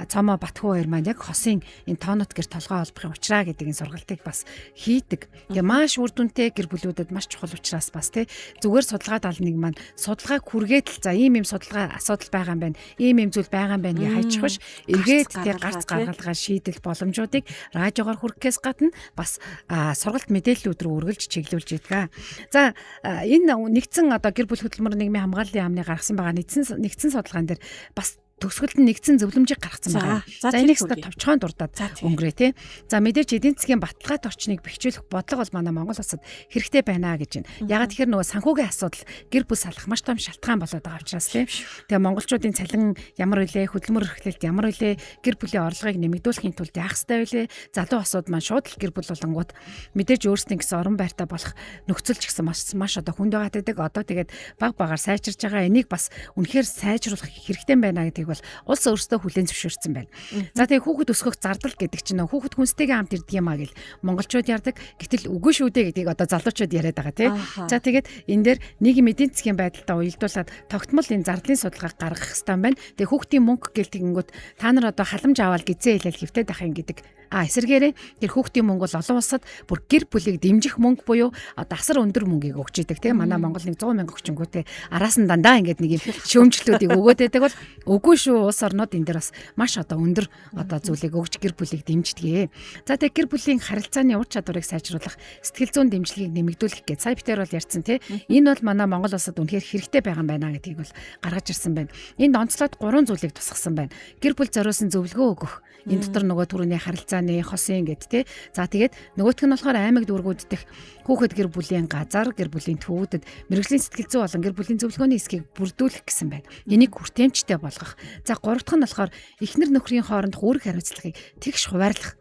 Цаома Батхүү хоёр маань яг хосын энэ тоонот гэр толгой холбохын учраа гэдэг энэ сургалтыг бас хийдэг. Тэгээ маш үр дүнтэй гэр бүлүүдэд маш чухал учраас бас тий зүгээр судалгаа даалныг маань судалгааг хүргээд л за ийм судалгаа асуудал байгаа юм байна. Ийм зүйл байгаа юм байна гэж хайчих биш. Эргээд тий гарц гаргалгаа шийдэл боломжуудыг радиогоор хүргэхээс гадна бас сургалт мэдээллүүд рүү үргэлж чиглүүлж идэг. За энэ нэгдсэн одоо гэр бүл хөтөлмөр нийгмийн хамгааллын яамны гаргасан байгаа нэгдсэн судалгаан дээр бас төгсгөлд нь нэгдсэн зөвлөмжийг гаргасан байна. За энийг товчхон дурдаад өнгөрөө тий. За мэдээж эдийн засгийн баталгаат орчныг бэхжүүлэх бодлого бол манай Монгол улсад хэрэгтэй байна гэж байна. Ягаад тэгэхээр нөгөө санхүүгийн асуудал гэр бүл салах маш том шалтгаан болоод байгаа учраас тий. Тэгээ монголчуудын цалин ямар вэ? Хөдөлмөр эрхлэлт ямар вэ? Гэр бүлийн орлогыг нэмэгдүүлэхийн тулд яах ёстой вэ? Залуу осууд маань шууд л гэр бүл болонгууд мэдээж өөрсдийн гэсэн орон байртаа болох нөхцөл ч гэсэн маш одоо хүнд байгаад байдаг. Одоо тэгээд баг багаар сайжирч байгаа. Энийг бас үнэхээр сайжруулах хэрэгтэй байна гэдгийг бол улс өөрсдөө хүлээн зөвшөөрсөн байна. За тэгээ хүүхэд өсгөх зардал гэдэг чинь хүүхэд хүнстэйгээ хамт ирдэг юм а гэл монголчууд ярьдаг. Гэтэл үгүй шүү дээ гэдгийг одоо залуучууд яриад байгаа тий. За тэгээд энэ дээр нийгмийн эдийн засгийн байдалтай уялдуулаад тогтмол энэ зардлын судалгааг гаргах хэрэгтэй байна. Тэгээ хүүхдийн мөнгө гэл тэгэнгүүт та нар одоо халамж аваад гизээ хэлэл хэвтээд ах юм гэдэг. Эсэргээрээ тэр хүүхдийн мөнгө бол олон улсад бүр гэр бүлийг дэмжих мөнгө буюу одоо асар өндөр мөнгийг өгч идэг тийм манай Монгол 100 мянга хүчингүүтэй араас нь дандаа ингээд нэг юм шөөмжлүүдийг өгөөд байдаг бол үгүй шүү улс орнууд энэ дээр бас маш одоо өндөр одоо зүйлийг өгч гэр бүлийг дэмждэг. За тэгээ гэр бүлийн харилцааны ур чадварыг сайжруулах сэтгэл зүйн дэмжлэгийг нэмэгдүүлэх гэж сая битээр бол ярьсан тийм энэ бол манай Монгол улсад үнэхээр хэрэгтэй байгаа юм байна гэдгийг бол гаргаж ирсэн байна. Энд онцлоод 3 зүйлийг тусгасан байна. Гэр бүл зориулсан зөвлөгөө өгөх. Энэ дотор нөгөө түрүүний харилцааны хосын гэд тий. За тэгээд нөгөөх нь болохоор аймаг дүүргүүд дэх хүүхэд гэр бүлийн газар, гэр бүлийн төвүүдэд мэрэгжлийн сэтгэл зүй болон гэр бүлийн зөвлөгөөний хэсгийг бүрдүүлэх гэсэн байна. Энийг хүртээмжтэй болгох. За гурав дахь нь болохоор эхнэр нөхрийн хооронд үүрэг хариуцлагыг тэгш хуваарлах.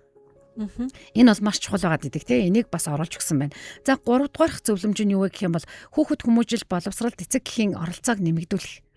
Энэ бол маш чухал байгаад идэг тий. Энийг бас оруулж өгсөн байна. За 3 дугаарх зөвлөмж нь юу вэ гэх юм бол хүүхэд хүмүүжил боловсрал эцэг гэхийн оролцоог нэмэгдүүлэх.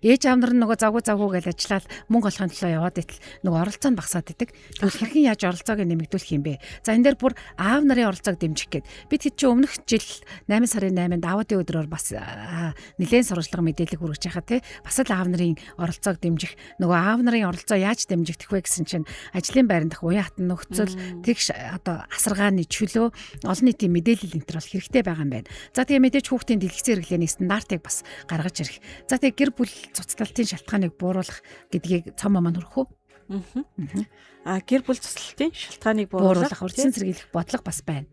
Ээж аав нар нөгөө завгүй гэж ажиллаад мөнгө олохын төлөө яваад итэл нөгөө оролцоо нь багасаад идэг. Тэгвэл хэрхэн яаж оролцоог нэмэгдүүлэх юм бэ? За энэ дээр бүр аав нарын оролцоог дэмжих гээд бид хэд чи өмнөх жил 8 сарын 8-нд аавуудын өдрөөр бас нэлээд сурвалжлага мэдээлэл хүргэж яхаа тий. Бас л аав нарын оролцоог дэмжих. Нөгөө аав нарын оролцоо яаж дэмжигдэх вэ гэсэн чинь ажлын байранд дах уян хатан нөхцөл тэгш одоо асаргааны чөлөө олон нийтийн мэдээлэл энэ төр бол хэрэгтэй байгаа юм байна. За тэгээ мэдээж хүүхдийн дэлгэцэн хэрэглээний стандартыг бас гаргаж ирэх. За тэгээ гэр бүл цуцлалтын шалтгааныг бууруулах гэдгийг Цаома маань хөрөх үү? Гэр бүл цуцлалтын шалтгааныг бууруулах урьдчилан сэргийлэх бодлого бас байна.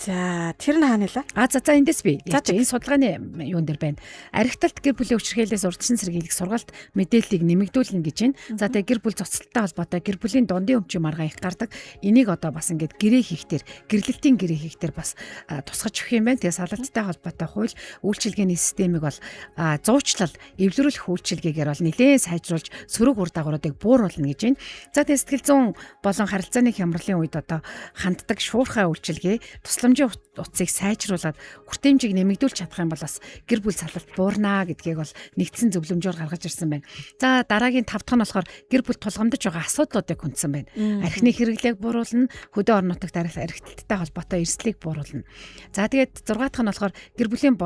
За тэр нь хаанаа? За эндээс би. Энэ судалгааны юун дээр байна. Архиталт гэр бүлийн өвчрхээлээс урьдчилан сэргийлэх сургалт мэдээллийг нэмэгдүүлнэ гэж байна. За тэгээ гэр бүл цуцлалтай холбоотой гэр бүлийн дундын өмчийн маргаа их гардаг. Энийг одоо бас ингээд гэрээ хийхтэр, гэрлэлтийн гэрээ хийхтэр бас тусгаж өгөх юм байна. Тэгээ салалттай холбоотой хууль үйлчилгээний системийг бол зуучлал, эвлэрүүлэх үйлчилгээгээр бол нэлээд сайжруулж сөрөг үр дагавруудыг бууруулна гэж байна. За тэгээ сэтгэл зүйн болон харилцааны хямралын үед одоо ханддаг шуурхай үйлчилгээ тусламжийн утсыг сайжруулад хүртээмжийг нэмэгдүүлж чадах юм бол бас гэр бүл салалт буурнаа гэдгийг бол нэгдсэн зөвлөмжөөр гаргаж ирсэн байна. За дараагийн 5 дахь нь болохоор гэр бүл тулгамдж байгаа асуудлуудыг хүндсэн байна. Архины хэрэглээг бууруулна, хөдөө орон нутагт архитекттай холбоотой эрсдлийг бууруулна. За тэгээд 6 дахь нь болохоор гэр бүлийн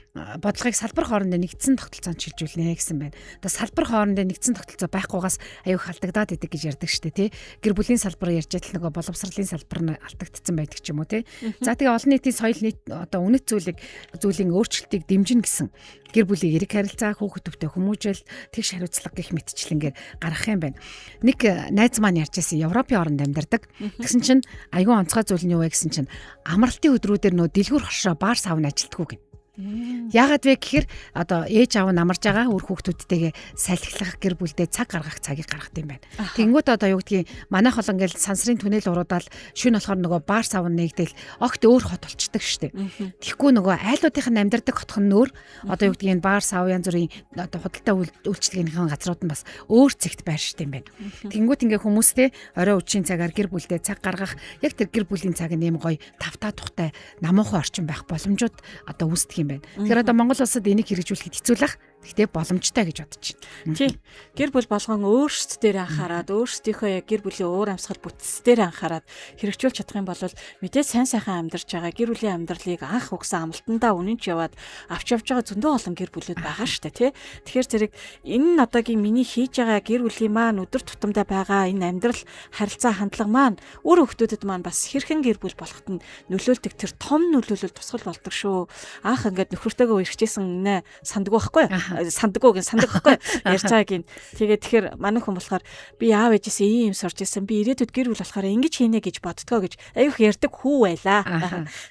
бодлогыг салбар хоорондын нэгдсэн тогтолцоонд шилжүүлнэ гэсэн байна. Одоо салбар хоорондын нэгдсэн тогтолцоо байхгүйгаас аюу халдагдаад идэг гэж ярьдаг шүү дээ тий. Гэр бүлийн салбар ярьж байгаа нөгөө боловсролын салбар нь алдагдсан байдаг ч юм уу тий. За тэгээ олон нийтийн соёл нийт одоо үнэт зүйлийн өөрчлөлтийг дэмжинэ гэсэн гэр бүлийн эрэг харилцаа, хүүхэд төвтэй хүмүүжил, тэгш хариуцлага гэх мэтчлэнгээр гаргах юм байна. Нэг найз маань ярьж байсан Европын орнд амьдардаг. Гэсэн чинь аюу онцгой зүйл нь юу вэ гэсэн чинь амралтын өдрүүдээр нөө дэлгүүр хошоо баар савн ажилтгүй гин. Яагаад вэ гэхээр одоо ээж аав нь амарж байгаа үр хүүхдүүдтэйгээ салхилах гэр бүлдээ цаг гаргах цагийг гаргах юм байна. Тэнгүүд одоо юу гэдгийг манайх бол ингээл сансрын түнэл уруудаал шөнө болохоор нөгөө баар сав нэгдэл огт өөр хот болчдөг штеп. Тэгэхгүй нөгөө айлуудынх нь амьдардаг хотх нь өөр одоо юу гэдгийг баар сав янз бүрийн одоо худалдаа үйлчлэгийнхэн газрууд нь бас өөр зэгт байр штеп юм байна. Тэнгүүд ингээ хүмүүстэй орой үеийн цагаар гэр бүлдээ цаг гаргах яг тэр гэр бүлийн цаг нь юм гоё тавтаа тухтай намуухан орчин байх боломжууд одоо үүсдэг юм байна. Тэгэхээр одоо Монгол улсад энийг хэрэгжүүлэхэд хэцүү л ах. Гэхдээ боломжтой гэж бодож байна. Тий. Гэр бүл болгон өөрсдөө анхаарад өөрсдийнхөө яг гэр бүлийн уур амьсгал бүтцээр анхаарад хэрэгжүүлж чадах юм бол мэдээ сайн сайхан амьдарч байгаа гэр бүлийн амьдралыг анх угсан амлалтандаа үнэнч яваад авч явж байгаа зөндөө олон гэр бүлүүд байгаа шүү дээ, тий. Тэгэхээр зэрэг энэ нь одоогийн миний хийж байгаа гэр бүлийн маань өдөр тутамдаа байгаа энэ амьдрал харилцаа хандлага маань үр хүүхдүүдэд маань бас хэрхэн гэр бүл болоход нь нөлөөлдөг тэр том нөлөөлөл тусгал болдог шүү. Анх ингээд нөхөртөөгөө ирчихсэн нэ санддаг байхгүй юу? Сандаггүй байхгүй ярьж байгаагийн. Тэгээд тэгэхээр манай хүн болохоор би аав ээжээс ийм сурч ирсэн. Би ирээдүйд гэр бүл болохоор ингэж хийнэ гэж боддгоо гэж аюух ярьдаг хүү байлаа.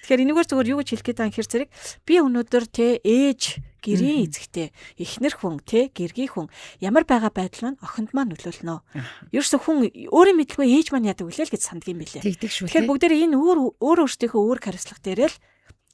Тэгэхээр энэгээр зүгээр юу гэж хэлэх гээд байгаа юм хэр зэрэг би өнөөдөр те ээж гэрийн эзэгтэй эхнэр хүн те гэргийн хүн ямар байгаа байдал нь охинд маань нөлөөлнө. Ерөөсө хүн өөрийн мэдлгүй ээж маань яадаг үлээл гэж санддаг юм билээ. Тэгэхээр бүгдээрээ энэ өөрсдийнхөө үүрэг хариуцлага дээрээ л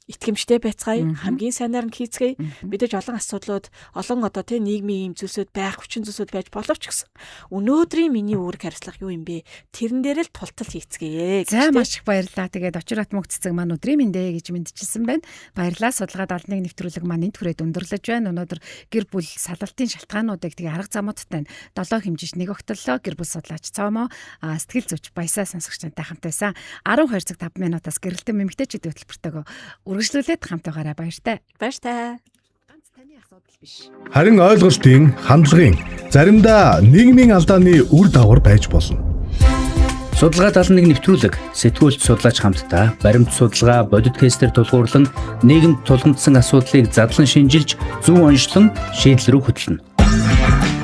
итгэмжтэй байцгаая, хамгийн сайнаар нь хийцгээе. Мэдээж олон асуудлууд, олон одоо тий нийгмийн юм зүйлсүүд байх, хүчин зүйлсүүд байж боловч гэсэн. Өнөөдрийн миний үүрэг хариуцлага юу юм бэ? Тэрэн дээр л тултал хийцгээе. За маш их баярлалаа. Тэгээд очир атмог цэцэг маань өдрийн мэндэ гэж мэдчихсэн байна. Баярлалаа. Судалгаа 71 нэвтрүүлэг маань энэ түрээд өндөрлөж байна. Өнөөдөр гэр бүл салалтын шалтгаануудыг тэгээ арга замуудтай 7 хэмжиж нэг огтлоо гэр бүл судлаач Цоомо сэтгэл зүйч Баясаа сонсогчтой хамт байсан. 12 цаг 5 минутаас гэрэлтэн эмэгтэйчүүд хөтөлбөртэйгөө үргэлжлүүлээд хамтаагаараа баяртай. Баяртай. Ганц таны асуудал биш. Харин ойлголтын, хандлагын, заримдаа нийгмийн алдааны үр дагавар байж болно. Судалгаа 71 нэвтрүүлэг сэтгүүлч судлаач хамтдаа баримт судалгаа бодит кейсээр тулгуурлан нийгэмд тулгамдсан асуудлыг задлан шинжилж зөв онцлон шийдэл рүү хөтлөнө.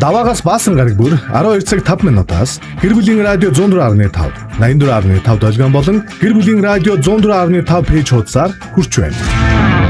Даваагаас баасан гараг бүр 12 цаг 5 минутаас гэр бүлийн радио 104.5 84.5 долгион болон гэр бүлийн радио 104.5 пэйж хуудасаар хүрч байна.